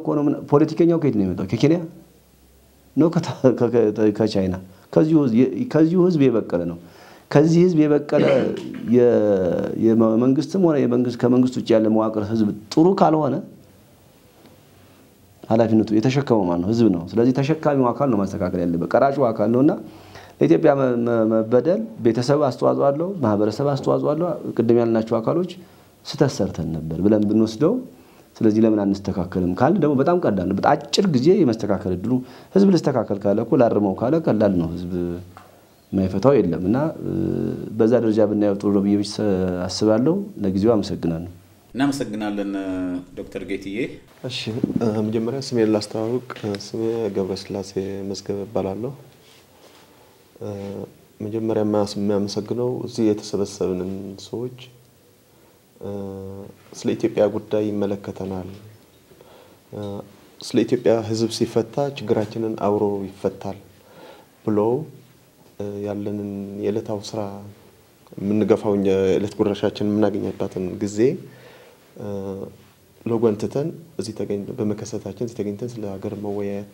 ከየት ነው የመጣው ከኬንያ ነው ከቻይና ከዚሁ ህዝብ የበቀለ ነው ከዚህ ህዝብ የበቀለ የመንግስትም ሆነ ከመንግስት ውጭ ያለ መዋቅር ህዝብ ጥሩ ካልሆነ ኃላፊነቱ የተሸከመው ማን ነው ህዝብ ነው ስለዚህ ተሸካሚው አካል ነው ማስተካከል ያለበት ቀራጩ አካል ነውና ለኢትዮጵያ መበደል ቤተሰብ አስተዋጽኦ አለው ማህበረሰብ አስተዋጽኦ አለው ቅድም ያልናቸው አካሎች ስተሰርተን ነበር ብለን ብንወስደው ስለዚህ ለምን አንስተካከልም ካል ደግሞ በጣም ቀላል ነው በአጭር ጊዜ የመስተካከል እድሉ ህዝብ ለስተካከል ካለ እኮ ላርመው ካለ ቀላል ነው ህዝብ ማይፈታው የለምና በዛ ደረጃ ብናየው ጥሩ ነው ብዬ አስባለሁ ለጊዜው አመሰግናለሁ እናመሰግናለን ዶክተር ጌትዬ እሺ መጀመሪያ ስሜን ላስተዋውቅ ስሜ ገብረስላሴ መዝገበ እባላለሁ መጀመሪያ ማስመሰግነው እዚህ የተሰበሰብንን ሰዎች ስለ ኢትዮጵያ ጉዳይ ይመለከተናል ስለ ኢትዮጵያ ህዝብ ሲፈታ ችግራችንን አውሮ ይፈታል ብሎ ያለንን የዕለታው ስራ ምንገፋው የዕለት ጉርሻችን ምናገኝባትን ጊዜ ለጎንተን እዚህ በመከሰታችን እዚህ ተገኝተን ስለ ሀገር መወያየት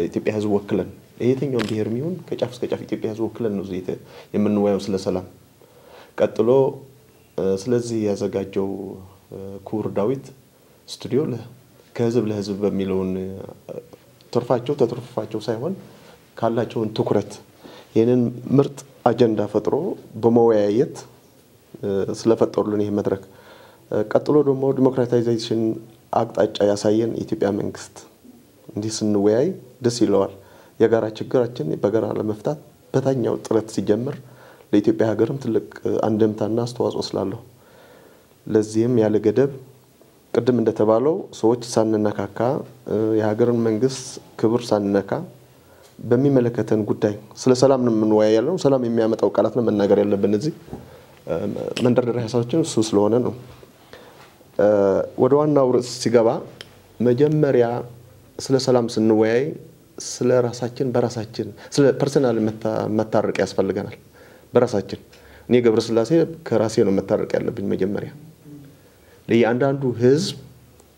ኢትዮጵያ ህዝብ ወክለን የትኛው ብሄር የሚሆን ከጫፍ እስከ ጫፍ ኢትዮጵያ ህዝብ ወክለን ነው እዚህ የምንወያየው ስለ ሰላም ቀጥሎ ስለዚህ ያዘጋጀው ኩር ዳዊት ስቱዲዮ ከህዝብ ለህዝብ በሚለውን ተርፋቸው ሳይሆን ካላቸውን ትኩረት የነን ምርጥ አጀንዳ ፈጥሮ በመወያየት ስለፈጠሩልን ይሄ መድረክ ቀጥሎ ደግሞ ዲሞክራታይዜሽን አቅጣጫ ያሳየን ኢትዮጵያ መንግስት እንዲህ ስንወያይ ደስ ይለዋል የጋራ ችግራችን በጋራ ለመፍታት በታኛው ጥረት ሲጀምር ለኢትዮጵያ ሀገርም ትልቅ አንደምታና አስተዋጽኦ ስላለው ለዚህም ያለ ገደብ ቅድም እንደተባለው ሰዎች ሳንነካካ የሀገርን መንግስት ክብር ሳንነካ በሚመለከተን ጉዳይ ስለ ሰላም ነው የምንወያየው ሰላም የሚያመጣው ቃላት ነው መናገር ያለብን እዚህ መንደርደሪያ ሀሳቦችን እሱ ስለሆነ ነው ወደ ዋናው ርዕስ ሲገባ መጀመሪያ ስለ ሰላም ስንወያይ ስለ ራሳችን በራሳችን ስለ ፐርሰናል መታረቅ ያስፈልገናል በራሳችን እኔ ገብረስላሴ ከራሴ ነው መታረቅ ያለብኝ መጀመሪያ ለእያንዳንዱ ህዝብ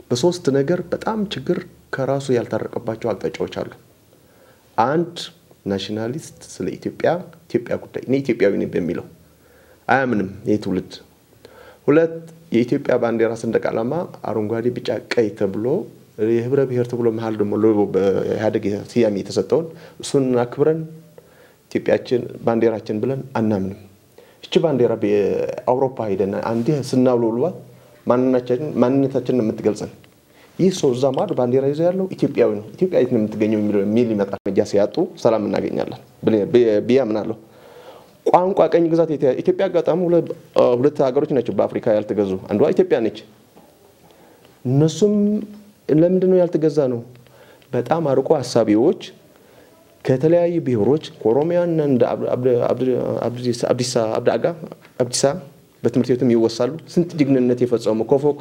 በሶስት ነገር በጣም ችግር ከራሱ ያልታረቀባቸው አቅጣጫዎች አሉ አንድ ናሽናሊስት ስለ ኢትዮጵያ ጉዳይ እኔ ኢትዮጵያዊ ነኝ በሚለው አያምንም የትውልድ ሁለት የኢትዮጵያ ባንዲራ ሰንደቅ ዓላማ አረንጓዴ ቢጫ ቀይ ተብሎ የህብረ ብሔር ተብሎ መሃል ደግሞ በኢህአዴግ ሲያሚ የተሰጠውን እሱን አክብረን ኢትዮጵያችን ባንዲራችን ብለን አናምንም እቺ ባንዲራ በአውሮፓ ሄደና አንዴ ስናውሉልባት ማንነታችንን የምትገልጸን ይህ ሰው ዛማድ ባንዲራ ይዘው ያለው ኢትዮጵያዊ ነው ኢትዮጵያዊት ነው የምትገኘው የሚል ይመጣል መጃ ሲያጡ ሰላም እናገኛለን ቢያምናለሁ ቋንቋ ቀኝ ግዛት ኢትዮጵያ ጋጣም ሁለት ሀገሮች ናቸው በአፍሪካ ያልተገዙ አንዷ ኢትዮጵያ ነች እነሱም ለምንድነው ያልተገዛ ነው በጣም አርቆ ሐሳቢዎች ከተለያዩ ብሔሮች ኮሮሚያና እንደ አብዲሳ በትምህርት ቤቱም ይወሳሉ ስንት ጅግንነት የፈጸሙ ኮፎክ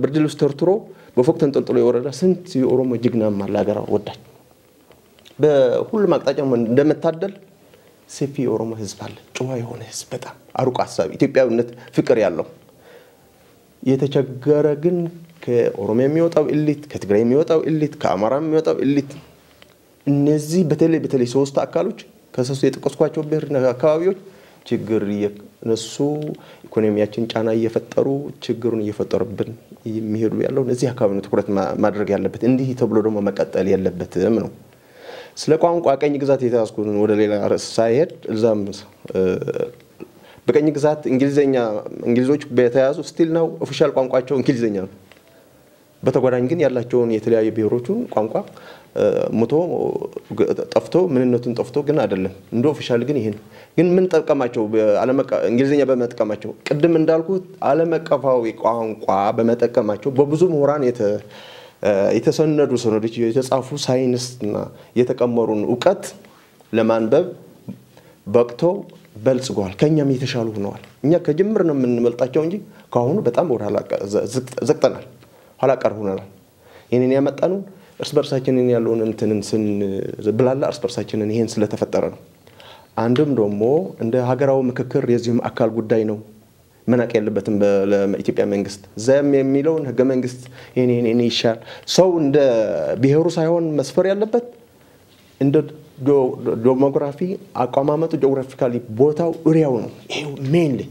ብርድልስ ተርትሮ በፎቅ ተንጠልጥሎ የወረዳ ስንት የኦሮሞ ጅግናም አላገራ ወዳጅ በሁሉም አቅጣጫ እንደመታደል ሰፊ ኦሮሞ ህዝብ አለ ጨዋ የሆነ ህዝብ በጣም አርቆ ሐሳቢ ኢትዮጵያዊነት ፍቅር ያለው የተቸገረ ግን ከኦሮሚያ የሚወጣው ኢሊት ከትግራይ የሚወጣው ኢሊት ከአማራ የሚወጣው ኢሊት እነዚህ በተለይ ሶስት አካሎች ከሰሱ የጠቀስኳቸው ብሔር አካባቢዎች ችግር እነሱ ኢኮኖሚያችን ጫና እየፈጠሩ ችግሩን እየፈጠሩብን የሚሄዱ ያለው እነዚህ አካባቢ ነው ትኩረት ማድረግ ያለበት እንዲህ ተብሎ ደግሞ መቀጠል ያለበትም ነው ስለ ቋንቋ ቀኝ ግዛት የተያዝኩን ወደ ሌላ ርዕስ ሳይሄድ እዛም በቀኝ ግዛት እንግሊዞች በተያዙ ስቲል ነው ኦፊሻል ቋንቋቸው እንግሊዘኛ ነው በተጓዳኝ ግን ያላቸውን የተለያየ ብሔሮቹን ቋንቋ ሞቶ ጠፍቶ ምንነቱን ጠፍቶ ግን አይደለም እንደ ኦፊሻል ግን ይሄን ግን ምን ተጠቀማቸው እንግሊዘኛ በመጠቀማቸው ቅድም እንዳልኩት ዓለመቀፋዊ ቋንቋ በመጠቀማቸው በብዙ ምሁራን የተሰነዱ ሰነዶች የተጻፉ ሳይንስና የተቀመሩን ዕውቀት ለማንበብ በቅቶ በልጽጓል ከኛም የተሻሉ ሆነዋል እኛ ከጅምር ነው የምንመልጣቸው እንጂ ካሁኑ በጣም ወደ ኋላ ዘቅጠናል ኋላ ቀር ሆነናል ይሄንን ያመጣነው እርስ በርሳችንን ያለውን እንትንን ብላላ እርስ በርሳችንን ይሄን ስለተፈጠረ ነው አንድም ደግሞ እንደ ሀገራው ምክክር የዚህም አካል ጉዳይ ነው መናቅ ያለበትም በኢትዮጵያ መንግስት ዘም የሚለውን ህገ መንግስት እኔ ይሻል ሰው እንደ ብሔሩ ሳይሆን መስፈር ያለበት እንደ ዴሞግራፊ አቋማመጡ ጂኦግራፊካሊ ቦታው እሪያው ነው ይሄ ሜንሊ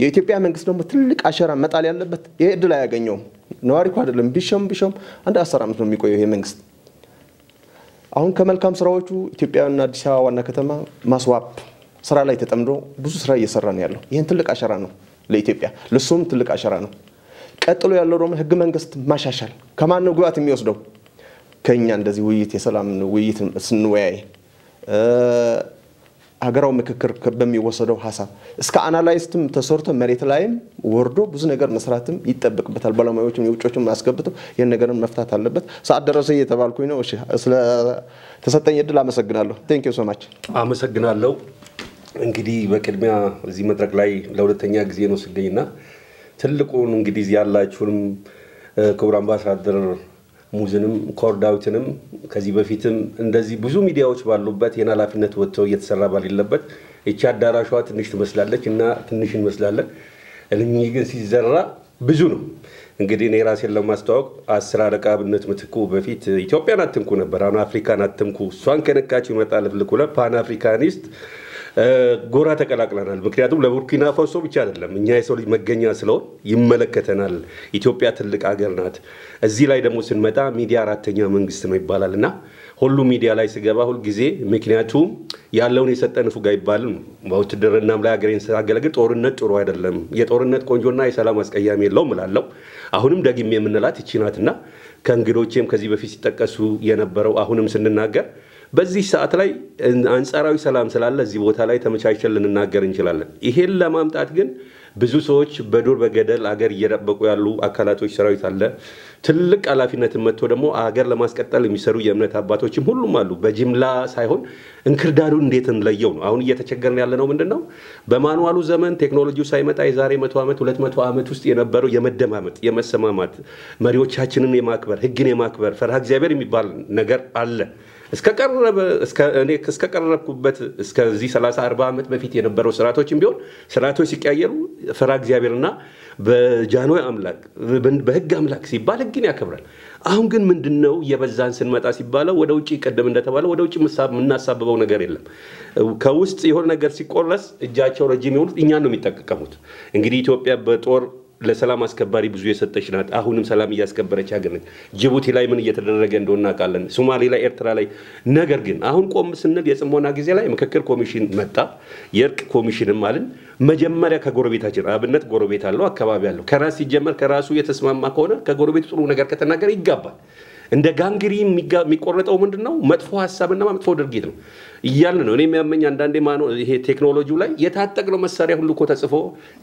የኢትዮጵያ መንግስት ደግሞ ትልቅ አሸራ መጣል ያለበት ይሄ እድል አያገኘው ነዋሪው አይደለም ቢሾም አንድ 10 ዓመት ነው የሚቆየው ይሄ መንግስት አሁን ከመልካም ስራዎቹ ኢትዮጵያና አዲስ አበባ ዋና ከተማ ማስዋብ ስራ ላይ ተጠምዶ ብዙ ስራ እየሰራ ነው ያለው ይሄን ትልቅ አሸራ ነው ለኢትዮጵያ ለሱም ትልቅ አሸራ ነው ቀጥሎ ያለው ደግሞ ህገ መንግስት ማሻሻል ከማን ነው ግባት የሚወስደው ከኛ እንደዚህ ውይይት የሰላም ውይይት ስንወያይ ሀገራው ምክክር በሚወሰደው ሐሳብ እስከ አናላይዝም ተሰርቶ መሬት ላይም ወርዶ ብዙ ነገር መስራትም ይጠበቅበታል ባለሙያዎችም የውጮችም ማስገብተው ይሄን ነገርን መፍታት አለበት ሰዓት ደረሰ እየተባልኩኝ ነው እሺ ስለ ተሰጠኝ እድል አመሰግናለሁ ቴንክ ዩ ሶ ማች አመሰግናለሁ እንግዲህ በቅድሚያ እዚህ መድረክ ላይ ለሁለተኛ ጊዜ ነው ስገኝና ትልቁን እንግዲህ ያላችሁንም ክቡር አምባሳደር ሙዝንም ኮርዳውትንም ከዚህ በፊትም እንደዚህ ብዙ ሚዲያዎች ባሉበት የናላፊነት ወጥተው እየተሰራ ባልለበት እቺ አዳራሿ ትንሽ ትመስላለች እና ትንሽ እንመስላለን እልኝ ግን ሲዘራ ብዙ ነው እንግዲህ እኔ ራሴን ለማስተዋወቅ 10 አለቃ ብነት ምትኩ በፊት ኢትዮጵያን አትንኩ ነበር አሁን አፍሪካን አትንኩ እሷን ከነካችሁ ይመጣል ፍልኩለ ፓን አፍሪካኒስት ጎራ ተቀላቅለናል ምክንያቱም ለቡርኪና ፋሶ ብቻ አይደለም እኛ የሰው ልጅ መገኛ ስለሆነ ይመለከተናል ኢትዮጵያ ትልቅ ሀገር ናት እዚህ ላይ ደግሞ ስንመጣ ሚዲያ አራተኛ መንግስት ነው ይባላልና ሁሉ ሚዲያ ላይ ሲገባ ሁሉ ጊዜ ምክንያቱም ያለውን የሰጠን ፉጋ ይባላል በውትድርናም ላይ ሀገሬን ሳገለግል ጦርነት ጥሩ አይደለም የጦርነት ቆንጆና የሰላም አስቀያሚ የለውም እላለሁ አሁንም ደግሜ የምንላት እቺ ናትና ከእንግዶቼም ከዚህ በፊት ሲጠቀሱ የነበረው አሁንም ስንናገር በዚህ ሰዓት ላይ አንጻራዊ ሰላም ስላለ እዚህ ቦታ ላይ ተመቻችተን ልንናገር እንችላለን ይሄን ለማምጣት ግን ብዙ ሰዎች በዱር በገደል አገር እየረበቁ ያሉ አካላቶች ሰራዊት አለ ትልቅ ኃላፊነት መጥቶ ደግሞ አገር ለማስቀጠል የሚሰሩ የእምነት አባቶችም ሁሉም አሉ በጅምላ ሳይሆን እንክርዳዱ እንዴት እንለየው ነው አሁን እየተቸገርን ያለ ነው ምንድነው በማኑዋሉ ዘመን ቴክኖሎጂው ሳይመጣ የዛሬ 100 ዓመት 200 ዓመት ውስጥ የነበረው የመደማመጥ የመሰማማት መሪዎቻችንን የማክበር ህግን የማክበር ፈርሃ እግዚአብሔር የሚባል ነገር አለ እስከ ቀረብኩበት እስከዚህ 30 40 ዓመት በፊት የነበረው ስርዓቶችም ቢሆን ስርዓቶች ሲቀየሩ ፈርሃ እግዚአብሔርና በጃኖይ አምላክ በህግ አምላክ ሲባል ህግን ያከብራል አሁን ግን ምንድነው የበዛን ስንመጣ ሲባለው ወደ ውጪ ቀደም እንደተባለው ወደ ውጪ ምናሳብበው ነገር የለም ከውስጥ የሆነ ነገር ሲቆረስ እጃቸው ረጅም ይሆኑት እኛ ነው የሚጠቀሙት እንግዲህ ኢትዮጵያ በጦር ለሰላም አስከባሪ ብዙ የሰጠች ናት አሁንም ሰላም እያስከበረች ሀገር ነች ጅቡቲ ላይ ምን እየተደረገ እንደሆነ አቃለን ሶማሌ ላይ ኤርትራ ላይ ነገር ግን አሁን ቆም ስንል የጽሞና ጊዜ ላይ ምክክር ኮሚሽን መጣ የርቅ ኮሚሽንም ማለት መጀመሪያ ከጎረቤታችን አብነት ጎረቤት አለው አካባቢ አለው ከራስ ሲጀመር ከራሱ የተስማማ ከሆነ ከጎረቤቱ ጥሩ ነገር ከተናገረ ይጋባል እንደ ጋንግሪ የሚቆረጠው ምንድነው መጥፎ ሐሳብና መጥፎ ድርጊት ነው ይያልን ነው እኔ የሚያመኝ አንዳንዴ ማኑ ይሄ ቴክኖሎጂው ላይ የታጠቅነው መሳሪያ ሁሉ እኮ ተጽፎ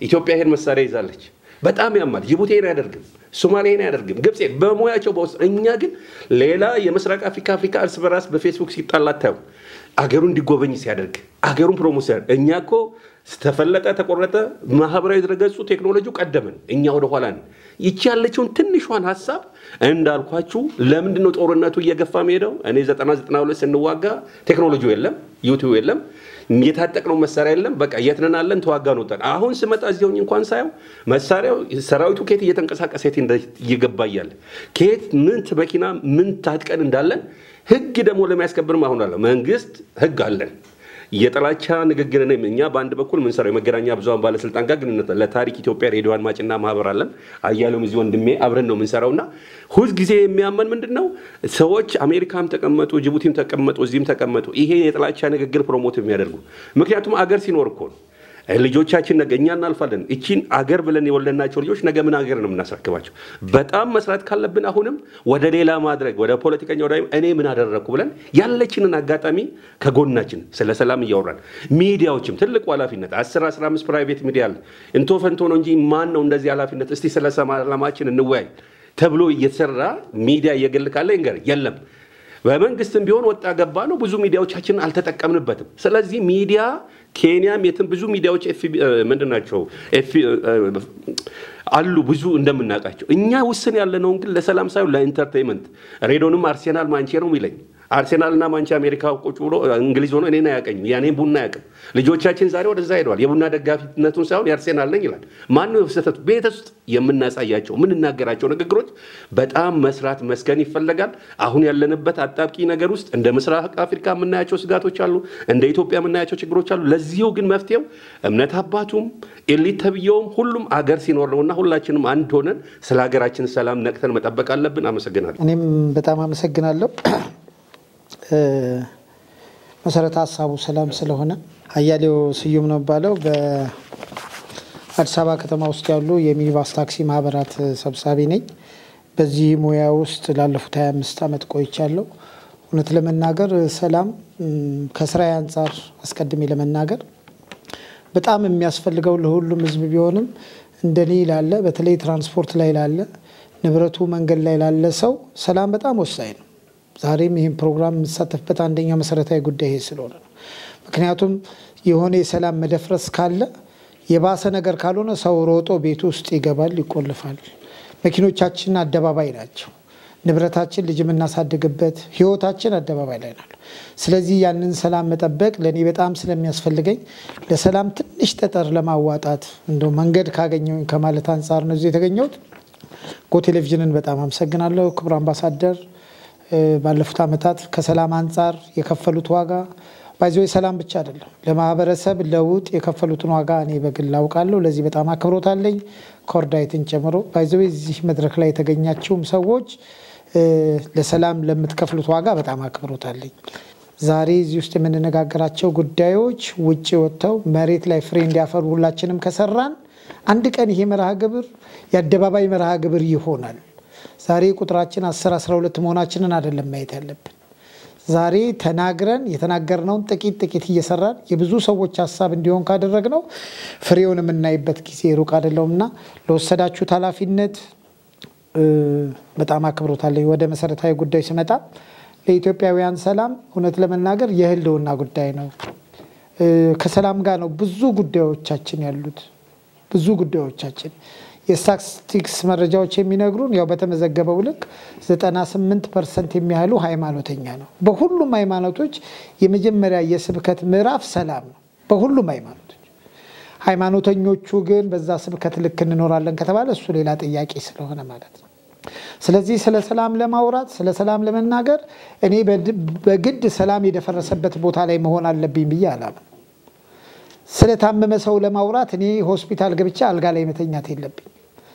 ኢትዮጵያ ይሄን መሳሪያ ይዛለች በጣም ያማል ጅቡቲ ይሄን ያደርግም ሶማሌ ይሄን ያደርግም ግብጽ በሞያቸው በውስጥ እኛ ግን ሌላ የምስራቅ አፍሪካ እርስ በራስ በፌስቡክ ሲጣላታው አገሩ እንዲጎበኝ ሲያደርግ አገሩን ፕሮሞሽን እኛኮ ተፈለጠ ተቆረጠ ማህበራዊ ድረገጹ ቴክኖሎጂው ቀደመን እኛ ወደ ኋላ ነን ይቺ ያለችውን ትንሿን ሐሳብ እንዳልኳችሁ ለምንድን ነው ጦርነቱ እየገፋ መሄደው እኔ 90 92 ስንዋጋ ቴክኖሎጂው የለም ዩቲዩብ የለም የታጠቅነው መሳሪያ የለም በቃ የትነናለን ተዋጋን ወጣን አሁን ስመጣ እዚያው እንኳን ሳይው መሳሪያው ሰራዊቱ ከየት እየተንቀሳቀሰ እየገባያል ከየት ምን መኪና ምን ታጥቀን እንዳለን ህግ ደግሞ ለማያስከብርም አሁን አለ መንግስት ህግ አለን የጥላቻ ንግግር ነው እኛ በአንድ በኩል ምን ሰራው የመገናኛ ብዙሃን ባለስልጣን ጋር ግንኙነት ለታሪክ ኢትዮጵያ ሬዲዮ አድማጭና ማህበር አለን አያሌው እዚህ ወንድሜ አብረን ነው ምን ሰራውና ሁሉ ጊዜ የሚያመን ምንድነው ሰዎች አሜሪካም ተቀመጡ ጅቡቲም ተቀመጡ እዚህም ተቀመጡ ይሄ የጥላቻ ንግግር ፕሮሞት የሚያደርጉ ምክንያቱም አገር ሲኖር እኮ ልጆቻችን ነገኛ እናልፋለን እቺን አገር ብለን የወለናቸው ልጆች ነገ ምን አገር ነው እናስረክባቸው በጣም መስራት ካለብን አሁንም ወደ ሌላ ማድረግ ወደ ፖለቲከኛ ወደ እኔ ምን አደረኩ ብለን ያለችንን አጋጣሚ ከጎናችን ስለ ሰላም እያወራን ሚዲያዎችም ትልቅ ኃላፊነት 10 15 ፕራይቬት ሚዲያ አለ እንቶ ፈንቶ ነው እንጂ ማን ነው እንደዚህ ኃላፊነት እስቲ ስለ ሰላማችን እንወያይ ተብሎ እየተሰራ ሚዲያ እየገልካለ እንገር የለም በመንግስትም ቢሆን ወጣ ገባ ነው ብዙ ሚዲያዎቻችን አልተጠቀምንበትም ስለዚህ ሚዲያ ኬንያም የትም ብዙ ሚዲያዎች ምንድናቸው አሉ ብዙ እንደምናቃቸው እኛ ውስን ያለነው ግን ለሰላም ሳይሆን ለኢንተርቴይንመንት ሬዲዮንም አርሴናል ማንቸስተር ነው ይለኝ አርሴናልና ማንቸስተር አሜሪካ ቁጭ ብሎ እንግሊዝ ሆኖ እኔና ያቀኝ ያኔ ቡና ያቀም ልጆቻችን ዛሬ ወደዛ ሄደዋል የቡና ደጋፊነቱን ሳይሆን ያርሴናል ነኝ ይላል ማን ነው ፍሰተቱ ቤት ውስጥ የምናሳያቸው ምን እናገራቸው ንግግሮች በጣም መስራት መስከን ይፈልጋል አሁን ያለንበት አጣብቂ ነገር ውስጥ እንደ ምስራቅ አፍሪካ የምናያቸው ስጋቶች አሉ እንደ ኢትዮጵያ የምናያቸው ችግሮች አሉ ለዚሁ ግን መፍትሄው እምነት አባቱም ኤሊት ተብየውም ሁሉም አገር ሲኖር ነውና ሁላችንም አንድ ሆነን ስለ ሀገራችን ሰላም ነቅተን መጠበቅ አለብን አመሰግናለሁ እኔም በጣም አመሰግናለሁ መሰረተ ሐሳቡ ሰላም ስለሆነ አያሌው ስዩም ነው ባለው በአዲስ አበባ ከተማ ውስጥ ያሉ የሚኒባስ ታክሲ ማህበራት ሰብሳቢ ነኝ በዚህ ሙያ ውስጥ ላለፉት 25 አመት ቆይቻለሁ እውነት ለመናገር ሰላም ከስራ አንፃር አስቀድሜ ለመናገር በጣም የሚያስፈልገው ለሁሉም ህዝብ ቢሆንም እንደኔ ይላል በተለይ ትራንስፖርት ላይ ይላል ንብረቱ መንገድ ላይ ያለ ሰው ሰላም በጣም ወሳኝ ነው ዛሬም ይሄን ፕሮግራም መሳተፍበት አንደኛው መሰረታዊ ጉዳይ ስለሆነ ነው ምክንያቱም የሆነ የሰላም መደፍረስ ካለ የባሰ ነገር ካልሆነ ሰው ሮጦ ቤት ውስጥ ይገባል ይቆልፋል መኪኖቻችን አደባባይ ናቸው ንብረታችን ልጅ እናሳድግበት ህይወታችን አደባባይ ላይ ናቸው ስለዚህ ያንን ሰላም መጠበቅ ለኔ በጣም ስለሚያስፈልገኝ ለሰላም ትንሽ ጠጠር ለማዋጣት እንደው መንገድ ካገኘው ከማለት አንፃር ነው እዚህ የተገኘሁት ጎ ቴሌቪዥንን በጣም አመሰግናለሁ ክቡር አምባሳደር ባለፉት አመታት ከሰላም አንፃር የከፈሉት ዋጋ ባይዘው ሰላም ብቻ አይደለም ለማህበረሰብ ለውጥ የከፈሉትን ዋጋ እኔ በግል አውቃለሁ ለዚህ በጣም አክብሮት አለኝ ኮርዳይትን ጨምሮ ባይዘው እዚህ መድረክ ላይ የተገኛችሁም ሰዎች ለሰላም ለምትከፍሉት ዋጋ በጣም አክብሮት አለኝ ዛሬ እዚህ ውስጥ የምንነጋገራቸው ጉዳዮች ውጪ ወጥተው መሬት ላይ ፍሬ እንዲያፈሩ ሁላችንም ከሰራን አንድ ቀን ይሄ መርሃ ግብር የአደባባይ መርሃ ግብር ይሆናል ዛሬ ቁጥራችን 10 12 መሆናችንን አይደለም ማየት ያለብን ዛሬ ተናግረን የተናገርነውን ጥቂት እየሰራን የብዙ ሰዎች ሐሳብ እንዲሆን ካደረግነው ፍሬውን የምናይበት ጊዜ ሩቅ አይደለምና ለወሰዳችሁ ኃላፊነት በጣም አክብሮታለሁ ወደ መሰረታዊ ጉዳይ ሲመጣ ለኢትዮጵያውያን ሰላም እውነት ለመናገር የህልውና ጉዳይ ነው ከሰላም ጋር ነው ብዙ ጉዳዮቻችን ያሉት ብዙ ጉዳዮቻችን የስታቲስቲክስ መረጃዎች የሚነግሩን ያው በተመዘገበው ልክ 98% የሚያህሉ ሃይማኖተኛ ነው በሁሉም ሃይማኖቶች የመጀመሪያ የስብከት ምዕራፍ ሰላም ነው በሁሉም ሃይማኖተኞቹ ግን በዛ ስብከት ልክ እንኖራለን ከተባለ እሱ ሌላ ጥያቄ ስለሆነ ማለት ነው ስለዚህ ስለ ሰላም ለማውራት ስለ ሰላም ለመናገር እኔ በግድ ሰላም የደፈረሰበት ቦታ ላይ መሆን አለብኝ ብዬ አላምን ስለ ታመመ ሰው ለማውራት እኔ ሆስፒታል ገብቼ አልጋ ላይ መተኛት የለብኝ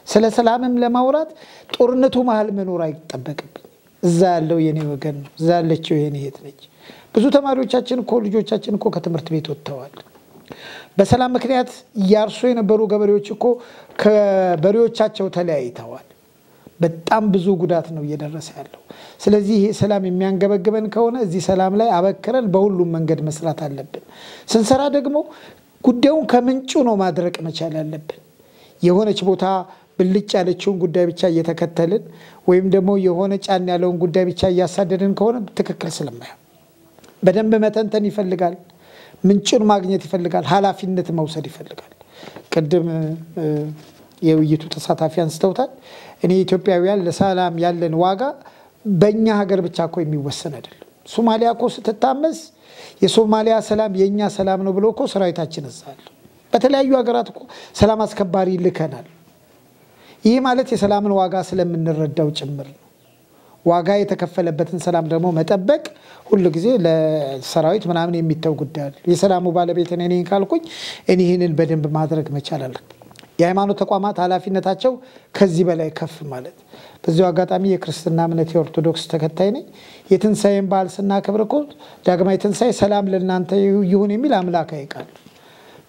ስለ ሰላምም ለማውራት ጦርነቱ መሃል መኖር አይተጠበቅብኝ እዛ ያለው የኔ ወገን እዛ ያለችው የኔ እህት ነች ብዙ ተማሪዎቻችን እኮ ልጆቻችን እኮ ከትምህርት ቤት ወጥተዋል በሰላም ምክንያት ያርሱ የነበሩ ገበሬዎች እኮ ከበሬዎቻቸው ተለያይተዋል በጣም ብዙ ጉዳት ነው እየደረሰ ያለው ስለዚህ ይሄ ሰላም የሚያንገበግበን ከሆነ እዚህ ሰላም ላይ አበከረን በሁሉም መንገድ መስራት አለብን ስንሰራ ደግሞ ጉዳዩን ከምንጩ ነው ማድረቅ መቻል ያለብን የሆነች ቦታ ብልጭ ያለችውን ጉዳይ ብቻ እየተከተልን ወይም ደግሞ የሆነ ጫን ያለውን ጉዳይ ብቻ እያሳደድን ከሆነ ትክክል ስለማይሆን በደንብ መተንተን ይፈልጋል ምንጩን ማግኘት ይፈልጋል ኃላፊነት መውሰድ ይፈልጋል ቅድም የውይይቱ ተሳታፊ አንስተውታል እኔ ኢትዮጵያውያን ለሰላም ያለን ዋጋ በእኛ ሀገር ብቻ እኮ የሚወሰን አይደለም ሶማሊያ እኮ ስትታመስ የሶማሊያ ሰላም የኛ ሰላም ነው ብሎ እኮ ሰራዊታችን እዛል በተለያዩ ሀገራት እኮ ሰላም አስከባሪ ልከናል ይሄ ማለት የሰላምን ዋጋ ስለምንረዳው ጭምር ነው ዋጋ የተከፈለበትን ሰላም ደግሞ መጠበቅ ሁሉ ጊዜ ለሰራዊት ምናምን የሚተው ጉዳይ የሰላሙ ባለቤት እኔ ነኝ ካልኩኝ እኔ ይሄንን በደንብ ማድረግ መቻል አለብኝ የሃይማኖት ተቋማት ኃላፊነታቸው ከዚህ በላይ ከፍ ማለት በዚሁ አጋጣሚ የክርስትና እምነት የኦርቶዶክስ ተከታይ ነኝ የትንሳኤን በዓል ስናከብር እኮ ዳግማይ ትንሳኤ ሰላም ለእናንተ ይሁን የሚል አምላካዊ ቃል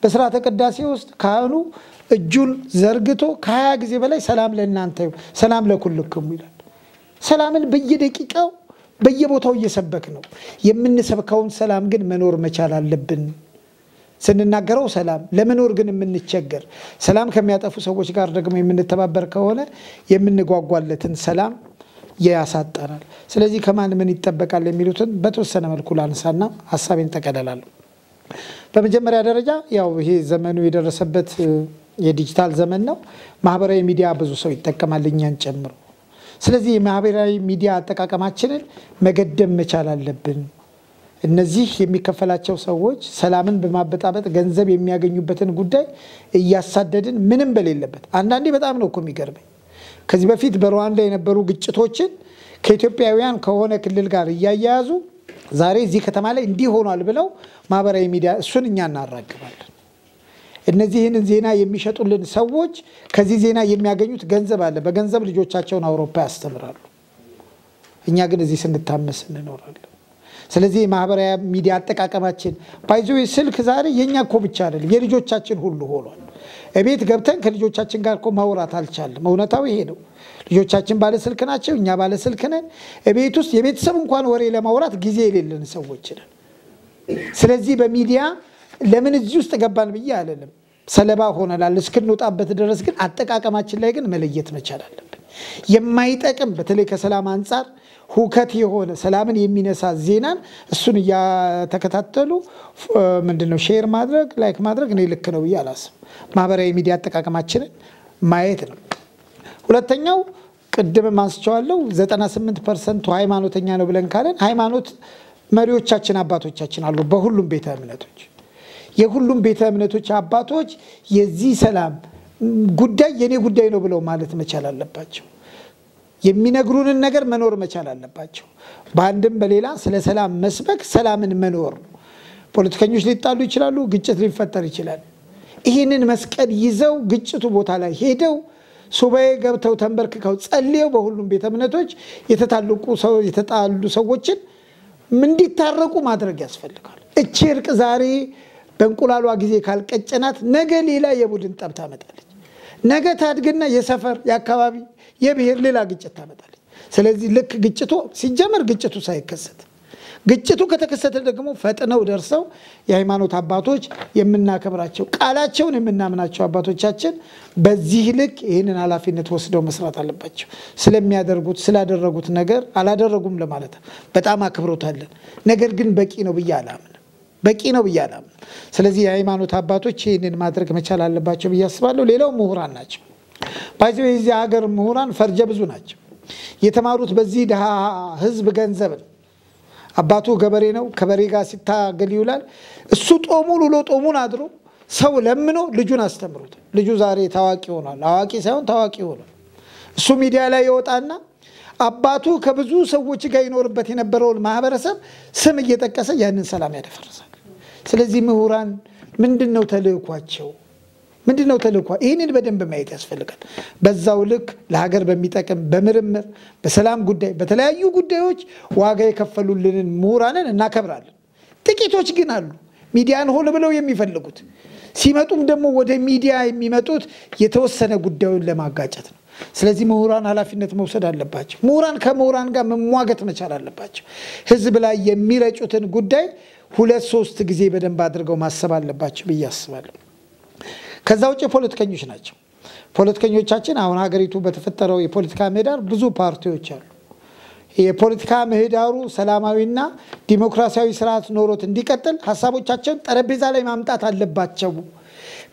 በሥርዓተ ቅዳሴ ውስጥ ካህኑ እጁን ዘርግቶ ከ20 ጊዜ በላይ ሰላም ለእናንተ ይሁን ሰላም ለኩልክሙ ይላል ሰላምን በየደቂቃው በየቦታው እየሰበክ ነው የምንሰብከውን ሰላም ግን መኖር መቻል አለብን ስንናገረው ሰላም ለመኖር ግን የምንቸገር ሰላም ከሚያጠፉ ሰዎች ጋር ደግሞ የምንተባበር ከሆነ የምንጓጓለትን ሰላም ያሳጣናል ስለዚህ ከማን ምን ይተበቃል የሚሉትን በተወሰነ መልኩ ላንሳና ሐሳቤን ተቀደላለሁ በመጀመሪያ ደረጃ ያው ይሄ ዘመኑ የደረሰበት የዲጂታል ዘመን ነው ማህበራዊ ሚዲያ ብዙ ሰው ይተከማል እኛን ጨምሮ ስለዚህ የማህበራዊ ሚዲያ አጠቃቀማችንን መገደም መቻል አለብን እነዚህ የሚከፈላቸው ሰዎች ሰላምን በማበጣበጥ ገንዘብ የሚያገኙበትን ጉዳይ እያሳደድን ምንም በሌለበት አንዳንዴ በጣም ነው እኮ የሚገርመኝ ከዚህ በፊት በሩዋንዳ የነበሩ ግጭቶችን ከኢትዮጵያውያን ከሆነ ክልል ጋር እያያያዙ ዛሬ እዚህ ከተማ ላይ እንዲህ ሆኗል ብለው ማህበራዊ ሚዲያ እሱን እኛ እናራግባለን እነዚህን ዜና የሚሸጡልን ሰዎች ከዚህ ዜና የሚያገኙት ገንዘብ አለ በገንዘብ ልጆቻቸውን አውሮፓ ያስተምራሉ እኛ ግን እዚህ ስንታመስ እንኖራለን ስለዚህ ማህበራዊ ሚዲያ አጠቃቀማችን ባይዞይ ስልክ ዛሬ የኛ እኮ ብቻ አይደለም የልጆቻችን ሁሉ ሆኗል እቤት ገብተን ከልጆቻችን ጋር እኮ ማውራት አልቻለም እውነታው ይሄ ነው ልጆቻችን ባለ ስልክ ናቸው እኛ ባለ ስልክ ነን እቤት ውስጥ የቤተሰብ እንኳን ወሬ ለማውራት ጊዜ የሌለን ሰዎች ነን ስለዚህ በሚዲያ ለምን እዚህ ውስጥ ገባን ብዬ አይደለም ሰለባ ሆነናል እስክንወጣበት ድረስ ግን አጠቃቀማችን ላይ ግን መለየት መቻል አለብን የማይጠቅም በተለይ ከሰላም አንፃር ሁከት የሆነ ሰላምን የሚነሳ ዜናን እሱን ያተከታተሉ ምንድነው ሼር ማድረግ ላይክ ማድረግ እኔ ልክ ነው ብዬ አላስብ ማህበራዊ ሚዲያ አጠቃቀማችንን ማየት ነው ሁለተኛው ቅድም ማንስቻለሁ 98% ሃይማኖተኛ ነው ብለን ካለን ሃይማኖት መሪዎቻችን አባቶቻችን አሉ በሁሉም ቤተ እምነቶች የሁሉም ቤተ እምነቶች አባቶች የዚህ ሰላም ጉዳይ የኔ ጉዳይ ነው ብለው ማለት መቻል አለባቸው የሚነግሩንን ነገር መኖር መቻል አለባቸው በአንድም በሌላ ስለ ሰላም መስበክ ሰላምን መኖር ፖለቲከኞች ሊጣሉ ይችላሉ ግጭት ሊፈጠር ይችላል ይሄንን መስቀል ይዘው ግጭቱ ቦታ ላይ ሄደው ሱባኤ ገብተው ተንበርክከው ጸልየው በሁሉም ቤተ እምነቶች የተጣሉ ሰዎችን እንዲታረቁ ማድረግ ያስፈልጋል እቺ እርቅ ዛሬ በእንቁላሏ ጊዜ ካልቀጨናት ነገ ሌላ የቡድን ጠብ ታመጣለች ነገ ታድግና የሰፈር የአካባቢ የብሔር ሌላ ግጭት ታመጣለች ስለዚህ ልክ ግጭቱ ሲጀመር ግጭቱ ሳይከሰት ግጭቱ ከተከሰተ ደግሞ ፈጥነው ደርሰው የሃይማኖት አባቶች የምናከብራቸው ቃላቸውን የምናምናቸው አባቶቻችን በዚህ ልክ ይሄንን ኃላፊነት ወስደው መስራት አለባቸው ስለሚያደርጉት ስላደረጉት ነገር አላደረጉም ለማለት በጣም አክብሮታለን ነገር ግን በቂ ነው ብያላምን ስለዚህ የሃይማኖት አባቶች ይሄንን ማድረግ መቻል አለባቸው ብያስባለሁ ሌላው ምሁራን ናቸው ባይዘው የዚህ ሀገር ምሁራን ፈርጀ ብዙ ናቸው የተማሩት በዚህ ደሃ ህዝብ ገንዘብ ነው አባቱ ገበሬ ነው ከበሬ ጋር ሲታገል ይውላል እሱ ጦሙን ውሎ ጦሙን አድሮ ሰው ለምኖ ልጁን አስተምሩት ልጁ ዛሬ ታዋቂ ሆኗል አዋቂ ሳይሆን ታዋቂ ሆኗል እሱ ሚዲያ ላይ ይወጣና አባቱ ከብዙ ሰዎች ጋር ይኖርበት የነበረውን ማህበረሰብ ስም እየጠቀሰ ያንን ሰላም ያደፈርሳል ስለዚህ ምሁራን ምንድነው ተልእኳቸው ይሄንን በደንብ ማየት ያስፈልጋል በዛው ልክ ለሀገር በሚጠቅም በምርምር በሰላም ጉዳይ በተለያዩ ጉዳዮች ዋጋ የከፈሉልን ምሁራንን እናከብራለን ጥቂቶች ግን አሉ ሚዲያን ሆነ ብለው የሚፈልጉት ሲመጡም ደግሞ ወደ ሚዲያ የሚመጡት የተወሰነ ጉዳዩን ለማጋጨት ነው ስለዚህ ምሁራን ኃላፊነት መውሰድ አለባቸው ምሁራን ከምሁራን ጋር መሟገት መቻል አለባቸው ህዝብ ላይ የሚረጩትን ጉዳይ 2-3 ጊዜ በደንብ አድርገው ማሰብ አለባቸው በያስባለሁ ከዛው ፖለቲከኞች ናቸው ፖለቲከኞቻችን አሁን ሀገሪቱ በተፈጠረው የፖለቲካ ምህዳር ብዙ ፓርቲዎች አሉ የፖለቲካ ምህዳሩ ሰላማዊና ዲሞክራሲያዊ ስርዓት ኖሮት እንዲቀጥል ሐሳቦቻቸውን ጠረጴዛ ላይ ማምጣት አለባቸው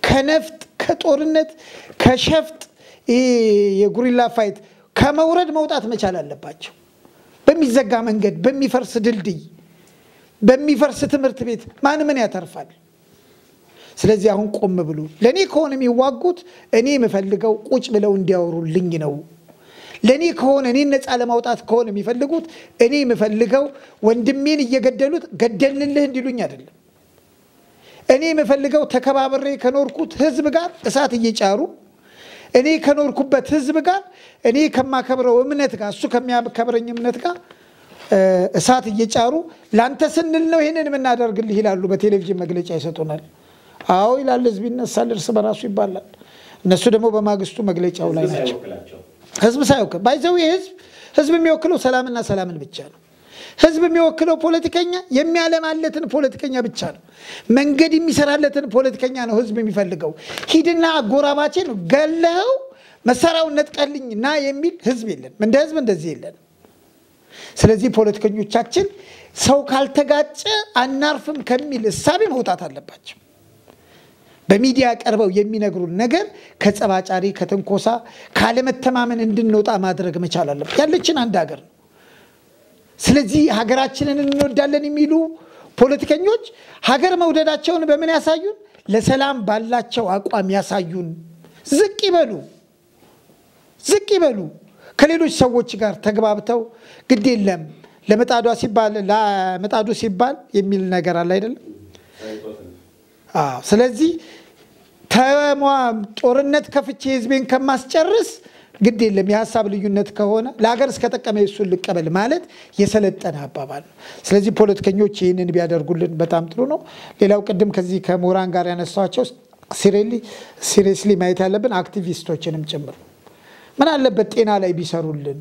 ከነፍጥ ከጦርነት ከሸፍጥ የጉሪላ ፋይት ከመውረድ መውጣት መቻል አለባቸው በሚዘጋ መንገድ በሚፈርስ ድልድይ በሚፈርስ ትምህርት ቤት ማን ምን ያተርፋል? ስለዚህ አሁን ቆም ብሎ ለኔ ከሆነ የሚዋጉት እኔ የምፈልገው ቁጭ ብለው እንዲያወሩልኝ ነው። ለኔ ከሆነ እኔ ነፃ ለማውጣት ከሆነ የሚፈልጉት እኔ የምፈልገው ወንድሜን እየገደሉት ገደልንልህ እንዲሉኝ አይደለም። እኔ የምፈልገው ተከባብሬ ከኖርኩት ህዝብ ጋር እሳት እየጫሩ እኔ ከኖርኩበት ህዝብ ጋር እኔ ከማከብረው እምነት ጋር እሱ ከሚያከብረኝ እምነት ጋር እሳት እየጫሩ ላንተ ስንል ነው ይሄንን የምናደርግልህ ይላሉ። በቴሌቪዥን መግለጫ ይሰጡናል። አዎ ይላል፣ ህዝብ ይነሳል፣ እርስ በራሱ ይባላል። እነሱ ደግሞ በማግስቱ መግለጫው ላይ ናቸው። ህዝብ ሳይወክል ባይዘው ህዝብ የሚወክለው ሰላምና ሰላምን ብቻ ነው። ህዝብ የሚወክለው ፖለቲከኛ የሚያለማለትን ፖለቲከኛ ብቻ ነው። መንገድ የሚሰራለትን ፖለቲከኛ ነው ህዝብ የሚፈልገው። ሂድና አጎራባችን ገለው መሳሪያውን ነጥቀልኝና የሚል ህዝብ የለን። እንደ ህዝብ እንደዚህ የለን። ስለዚህ ፖለቲከኞቻችን ሰው ካልተጋጨ አናርፍም ከሚል እሳቤ መውጣት አለባቸው። በሚዲያ ቀርበው የሚነግሩን ነገር ከጸባጫሪ ከተንኮሳ ካለመተማመን እንድንወጣ ማድረግ መቻል አለበት። ያለችን አንድ ሀገር ነው። ስለዚህ ሀገራችንን እንወዳለን የሚሉ ፖለቲከኞች ሀገር መውደዳቸውን በምን ያሳዩን? ለሰላም ባላቸው አቋም ያሳዩን። ዝቅ ይበሉ። ከሌሎች ሰዎች ጋር ተግባብተው ግድ የለም ለመጣዱ ሲባል የሚል ነገር አለ አይደለም? ስለዚህ ጦርነት ከፍቼ ህዝቤን ከማስጨርስ ግድ የለም የሐሳብ ልዩነት ከሆነ ለሀገር እስከጠቀመ እሱን ልቀበል ማለት የሰለጠነ አባባል ነው። ስለዚህ ፖለቲከኞች ይህንን ቢያደርጉልን በጣም ጥሩ ነው። ሌላው ቅድም ከዚህ ከምሁራን ጋር ያነሳቸው ሲሪየስሊ ማየት ያለብን አክቲቪስቶችንም ጭምር ምን አለበት ጤና ላይ ቢሰሩልን፣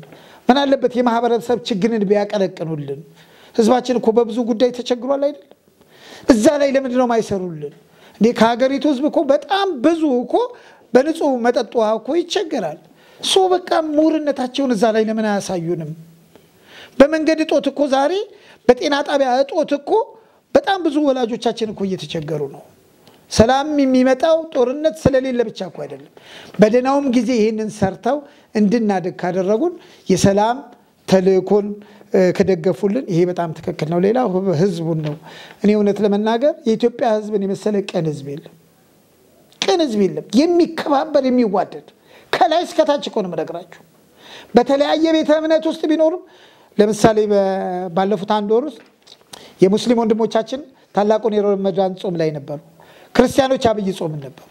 ምን አለበት የማህበረሰብ ችግርን ቢያቀነቅኑልን። ህዝባችን እኮ በብዙ ጉዳይ ተቸግሯል አይደል? እዛ ላይ ለምንድን ነው ማይሰሩልን? እንዴ ከሀገሪቱ ህዝብ እኮ በጣም ብዙ እኮ በንጹህ መጠጥ ውሃ እኮ ይቸገራል። በቃ ምሁርነታቸውን እዛ ላይ ለምን አያሳዩንም? በመንገድ እጦት እኮ ዛሬ በጤና ጣቢያ እጦት እኮ በጣም ብዙ ወላጆቻችን እኮ እየተቸገሩ ነው። ሰላም የሚመጣው ጦርነት ስለሌለ ብቻ እኮ አይደለም። በደናውም ጊዜ ይሄንን ሰርተው እንድናድግ ካደረጉን የሰላም ተልእኮን ከደገፉልን ይሄ በጣም ትክክል ነው። ሌላው ህዝቡን ነው። እኔ እውነት ለመናገር የኢትዮጵያ ህዝብን የመሰለ ቅን ህዝብ የለም። የሚከባበር የሚዋደድ ከላይ እስከታች እኮ ነው የምነግራችሁ። በተለያየ ቤተ እምነት ውስጥ ቢኖርም ለምሳሌ ባለፉት አንድ ወር ውስጥ የሙስሊም ወንድሞቻችን ታላቁን የረመዳን ጾም ላይ ነበሩ። ክርስቲያኖች አብይ ጾም ነበሩ።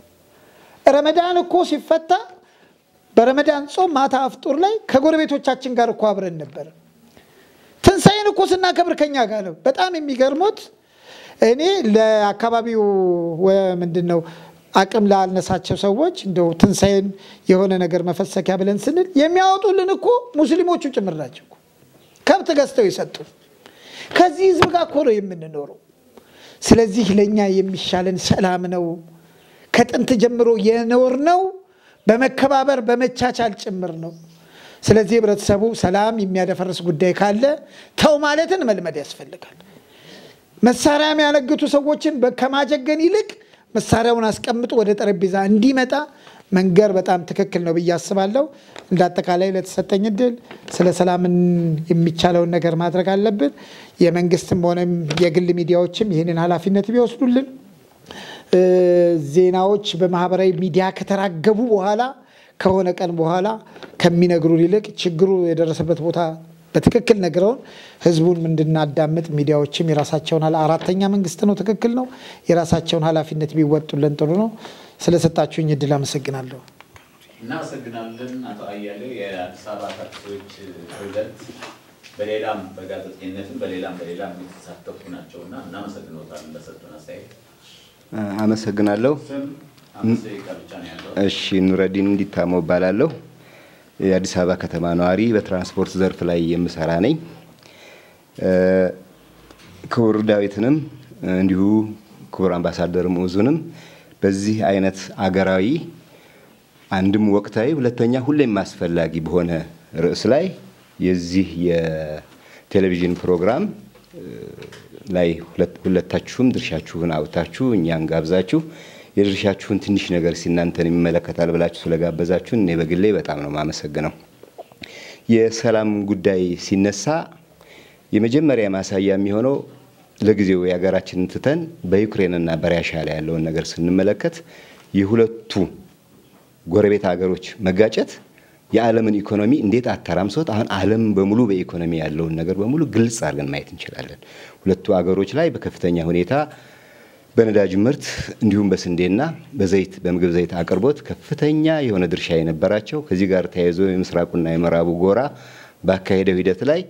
ረመዳን እኮ ሲፈታ በረመዳን ጾም ማታ አፍጡር ላይ ከጎረቤቶቻችን ጋር እኮ አብረን ነበር። ትንሳኤን እኮ ስናከብር ከኛ ጋር ነው። በጣም የሚገርሙት እኔ ለአካባቢው ምንድነው አቅም ላልነሳቸው ሰዎች እንደው ትንሳኤን የሆነ ነገር መፈሰኪያ ብለን ስንል የሚያወጡልን እኮ ሙስሊሞቹ ጭምር ናቸው። ከብት ገዝተው ይሰጡ። ከዚህ ህዝብ ጋር እኮ ነው የምንኖረው። ስለዚህ ለኛ የሚሻለን ሰላም ነው። ከጥንት ጀምሮ የኖር ነው በመከባበር በመቻቻል ጭምር ነው። ስለዚህ ህብረተሰቡ ሰላም የሚያደፈርስ ጉዳይ ካለ ተው ማለትን መልመድ ያስፈልጋል። መሳሪያ የሚያነግቱ ሰዎችን ከማጀገን ይልቅ መሳሪያውን አስቀምጦ ወደ ጠረጴዛ እንዲመጣ መንገር በጣም ትክክል ነው ብዬ አስባለሁ። እንዳጠቃላይ ለተሰጠኝ እድል ስለ ሰላም የሚቻለውን ነገር ማድረግ አለብን። የመንግስትም ሆነ የግል ሚዲያዎችም ይህንን ኃላፊነት ቢወስዱልን። ዜናዎች በማህበራዊ ሚዲያ ከተራገቡ በኋላ ከሆነ ቀን በኋላ ከሚነግሩን ይልቅ ችግሩ የደረሰበት ቦታ በትክክል ነግረውን ህዝቡን እንድናዳምጥ ሚዲያዎችም የራሳቸውን አራተኛ መንግስት ነው፣ ትክክል ነው፣ የራሳቸውን ኃላፊነት ቢወጡልን ጥሩ ነው። ስለሰጣችሁኝ እድል አመሰግናለሁ። እናመሰግናለን። አቶ አያሌው የአዲስ አበባ ታክሲዎች ፕሬዝዳንት በሌላም በጋዜጠኝነትም በሌላም የተሳተፉ ናቸውና እናመሰግናለን ለሰጡን አስተያየት። አመሰግናለሁ። እሺ ኑረዲን እንዲታመው እባላለሁ። የአዲስ አበባ ከተማ ነዋሪ በትራንስፖርት ዘርፍ ላይ የምሰራ ነኝ። ክቡር ዳዊትንም እንዲሁ ክቡር አምባሳደር ሙዙንም በዚህ አይነት አገራዊ አንድም ወቅታዊ ሁለተኛ ሁሌም አስፈላጊ በሆነ ርዕስ ላይ የዚህ የቴሌቪዥን ፕሮግራም ላይ ሁለታችሁም ድርሻችሁን አውጣችሁ እኛን ጋብዛችሁ የድርሻችሁን ትንሽ ነገር ሲናንተን የሚመለከታል ብላችሁ ስለጋበዛችሁን እኔ በግሌ በጣም ነው ማመሰግነው። የሰላም ጉዳይ ሲነሳ የመጀመሪያ ማሳያ የሚሆነው ለጊዜው የሀገራችንን ትተን በዩክሬንና በራሽያ ላይ ያለውን ነገር ስንመለከት የሁለቱ ጎረቤት ሀገሮች መጋጨት የዓለምን ኢኮኖሚ እንዴት አተራምሶት አሁን ዓለም በሙሉ በኢኮኖሚ ያለውን ነገር በሙሉ ግልጽ አድርገን ማየት እንችላለን። ሁለቱ ሀገሮች ላይ በከፍተኛ ሁኔታ በነዳጅ ምርት እንዲሁም በስንዴና በዘይት በምግብ ዘይት አቅርቦት ከፍተኛ የሆነ ድርሻ የነበራቸው ከዚህ ጋር ተያይዞ የምስራቁና የምዕራቡ ጎራ ባካሄደው ሂደት ላይ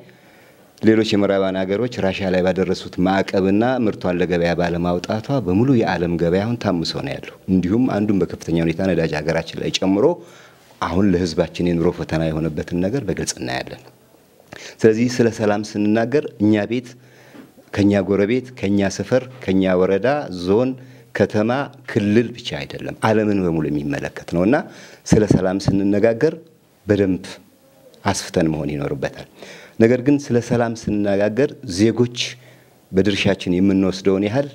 ሌሎች የምዕራባን ሀገሮች ራሽያ ላይ ባደረሱት ማዕቀብና ምርቷን ለገበያ ባለማውጣቷ በሙሉ የዓለም ገበያውን ታምሶ ነው ያለው። እንዲሁም አንዱም በከፍተኛ ሁኔታ ነዳጅ ሀገራችን ላይ ጨምሮ አሁን ለህዝባችን የኑሮ ፈተና የሆነበትን ነገር በግልጽ እናያለን። ስለዚህ ስለ ሰላም ስንናገር እኛ ቤት ከኛ ጎረቤት ከኛ ሰፈር ከኛ ወረዳ ዞን ከተማ ክልል ብቻ አይደለም ዓለምን በሙሉ የሚመለከት ነውና ስለ ሰላም ስንነጋገር በደንብ አስፍተን መሆን ይኖርበታል። ነገር ግን ስለ ሰላም ስንነጋገር ዜጎች በድርሻችን የምንወስደውን ያህል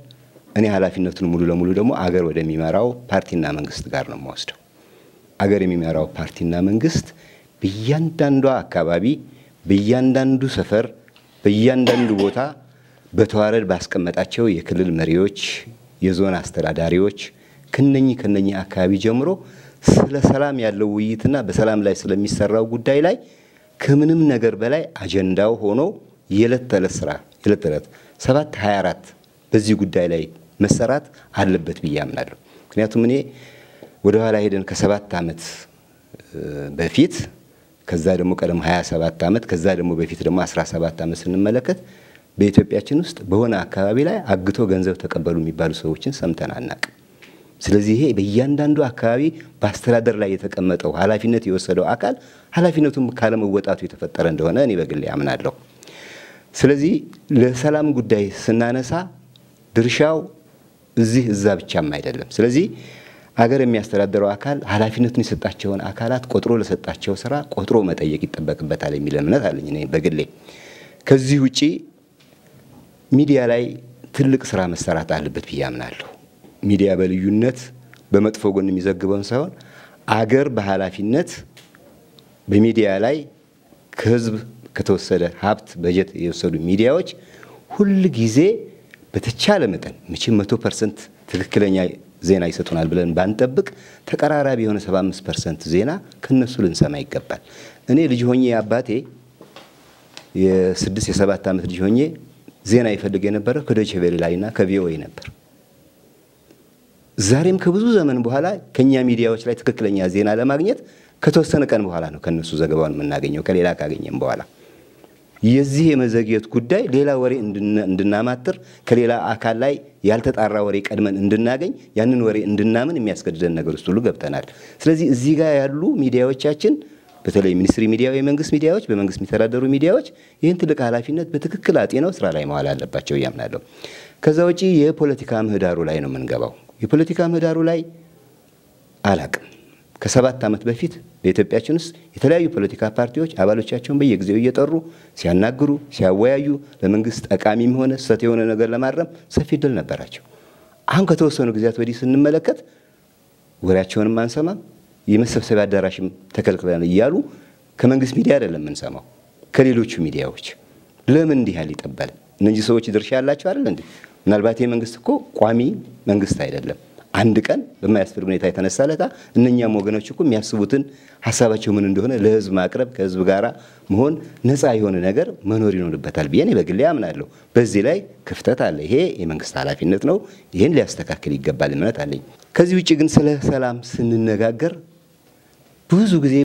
እኔ ኃላፊነቱን ሙሉ ለሙሉ ደግሞ አገር ወደሚመራው ፓርቲና መንግስት ጋር ነው የምወስደው። አገር የሚመራው ፓርቲና መንግስት በእያንዳንዱ አካባቢ በእያንዳንዱ ሰፈር በእያንዳንዱ ቦታ በተዋረድ ባስቀመጣቸው የክልል መሪዎች የዞን አስተዳዳሪዎች ከነኚህ አካባቢ ጀምሮ ስለ ሰላም ያለው ውይይትና በሰላም ላይ ስለሚሰራው ጉዳይ ላይ ከምንም ነገር በላይ አጀንዳው ሆኖ የዕለት ተዕለት ስራ የዕለት ተዕለት 7/24 በዚህ ጉዳይ ላይ መሰራት አለበት ብዬ አምናለሁ። ምክንያቱም እኔ ወደ ኋላ ሄደን ከ7 ዓመት በፊት ከዛ ደግሞ ቀደም 27 ዓመት ከዛ ደግሞ በፊት ደግሞ 17 ዓመት ስንመለከት በኢትዮጵያችን ውስጥ በሆነ አካባቢ ላይ አግቶ ገንዘብ ተቀበሉ የሚባሉ ሰዎችን ሰምተን አናውቅም። ስለዚህ ይሄ በእያንዳንዱ አካባቢ በአስተዳደር ላይ የተቀመጠው ኃላፊነት የወሰደው አካል ኃላፊነቱን ካለመወጣቱ የተፈጠረ እንደሆነ እኔ በግሌ አምናለሁ። ስለዚህ ለሰላም ጉዳይ ስናነሳ ድርሻው እዚህ እዛ ብቻም አይደለም። ስለዚህ አገር የሚያስተዳድረው አካል ኃላፊነቱን የሰጣቸውን አካላት ቆጥሮ ለሰጣቸው ስራ ቆጥሮ መጠየቅ ይጠበቅበታል የሚል እምነት አለኝ እኔ በግሌ። ከዚህ ውጪ ሚዲያ ላይ ትልቅ ስራ መሰራት አለበት ብዬ አምናለሁ። ሚዲያ በልዩነት በመጥፎ ጎን የሚዘግበውን ሳይሆን አገር በኃላፊነት በሚዲያ ላይ ከህዝብ ከተወሰደ ሀብት በጀት የወሰዱ ሚዲያዎች ሁሉ ጊዜ በተቻለ መጠን መቼም 100% ትክክለኛ ዜና ይሰጡናል ብለን ባንጠብቅ ተቀራራቢ የሆነ 75% ዜና ከነሱ ልንሰማ ይገባል። እኔ ልጅ ሆኜ አባቴ የ6 የ7 ዓመት ልጅ ሆኜ ዜና ይፈልግ የነበረው ከዶይቼ ቬለ ላይና ከቪኦኤ ነበር። ዛሬም ከብዙ ዘመን በኋላ ከኛ ሚዲያዎች ላይ ትክክለኛ ዜና ለማግኘት ከተወሰነ ቀን በኋላ ነው ከነሱ ዘገባውን የምናገኘው ከሌላ ካገኘን በኋላ። የዚህ የመዘግየት ጉዳይ ሌላ ወሬ እንድናማትር ከሌላ አካል ላይ ያልተጣራ ወሬ ቀድመን እንድናገኝ ያንን ወሬ እንድናምን የሚያስገድደን ነገር ውስጥ ሁሉ ገብተናል። ስለዚህ እዚህ ጋር ያሉ ሚዲያዎቻችን በተለይ ሚኒስትሪ ሚዲያው የመንግስት ሚዲያዎች በመንግስት የሚተዳደሩ ሚዲያዎች ይህን ትልቅ ኃላፊነት በትክክል አጤነው ስራ ላይ ማዋል አለባቸው ያምናለሁ። ከዛ ውጪ የፖለቲካ ምህዳሩ ላይ ነው የምንገባው። የፖለቲካ ምህዳሩ ላይ አላቅም ከ7 ዓመት በፊት በኢትዮጵያችን ውስጥ የተለያዩ ፖለቲካ ፓርቲዎች አባሎቻቸውን በየጊዜው እየጠሩ ሲያናግሩ ሲያወያዩ ለመንግስት ጠቃሚም ሆነ ስህተት የሆነ ነገር ለማረም ሰፊ ድል ነበራቸው። አሁን ከተወሰኑ ጊዜያት ወዲህ ስንመለከት ወሬያቸውንም አንሰማም የመሰብሰቢያ አዳራሽም ተከልክለናል እያሉ ከመንግስት ሚዲያ አይደለም የምንሰማው ከሌሎቹ ሚዲያዎች። ለምን እንዲህ ያለ ይጠባል? እነዚህ ሰዎች ድርሻ ያላቸው አይደል እንዴ? ምናልባት የመንግስት እኮ ቋሚ መንግስት አይደለም። አንድ ቀን በማያስፈልግ ሁኔታ የተነሳለታ እነኛም ወገኖች እኮ የሚያስቡትን ሐሳባቸው ምን እንደሆነ ለህዝብ ማቅረብ ከህዝብ ጋራ መሆን ነፃ የሆነ ነገር መኖር ይኖርበታል ብዬ በግሌ አምናለሁ። በዚህ ላይ ክፍተት አለ። ይሄ የመንግስት ኃላፊነት ነው። ይሄን ሊያስተካክል ይገባል እምነት አለኝ። ከዚህ ውጪ ግን ስለ ሰላም ስንነጋገር ብዙ ጊዜ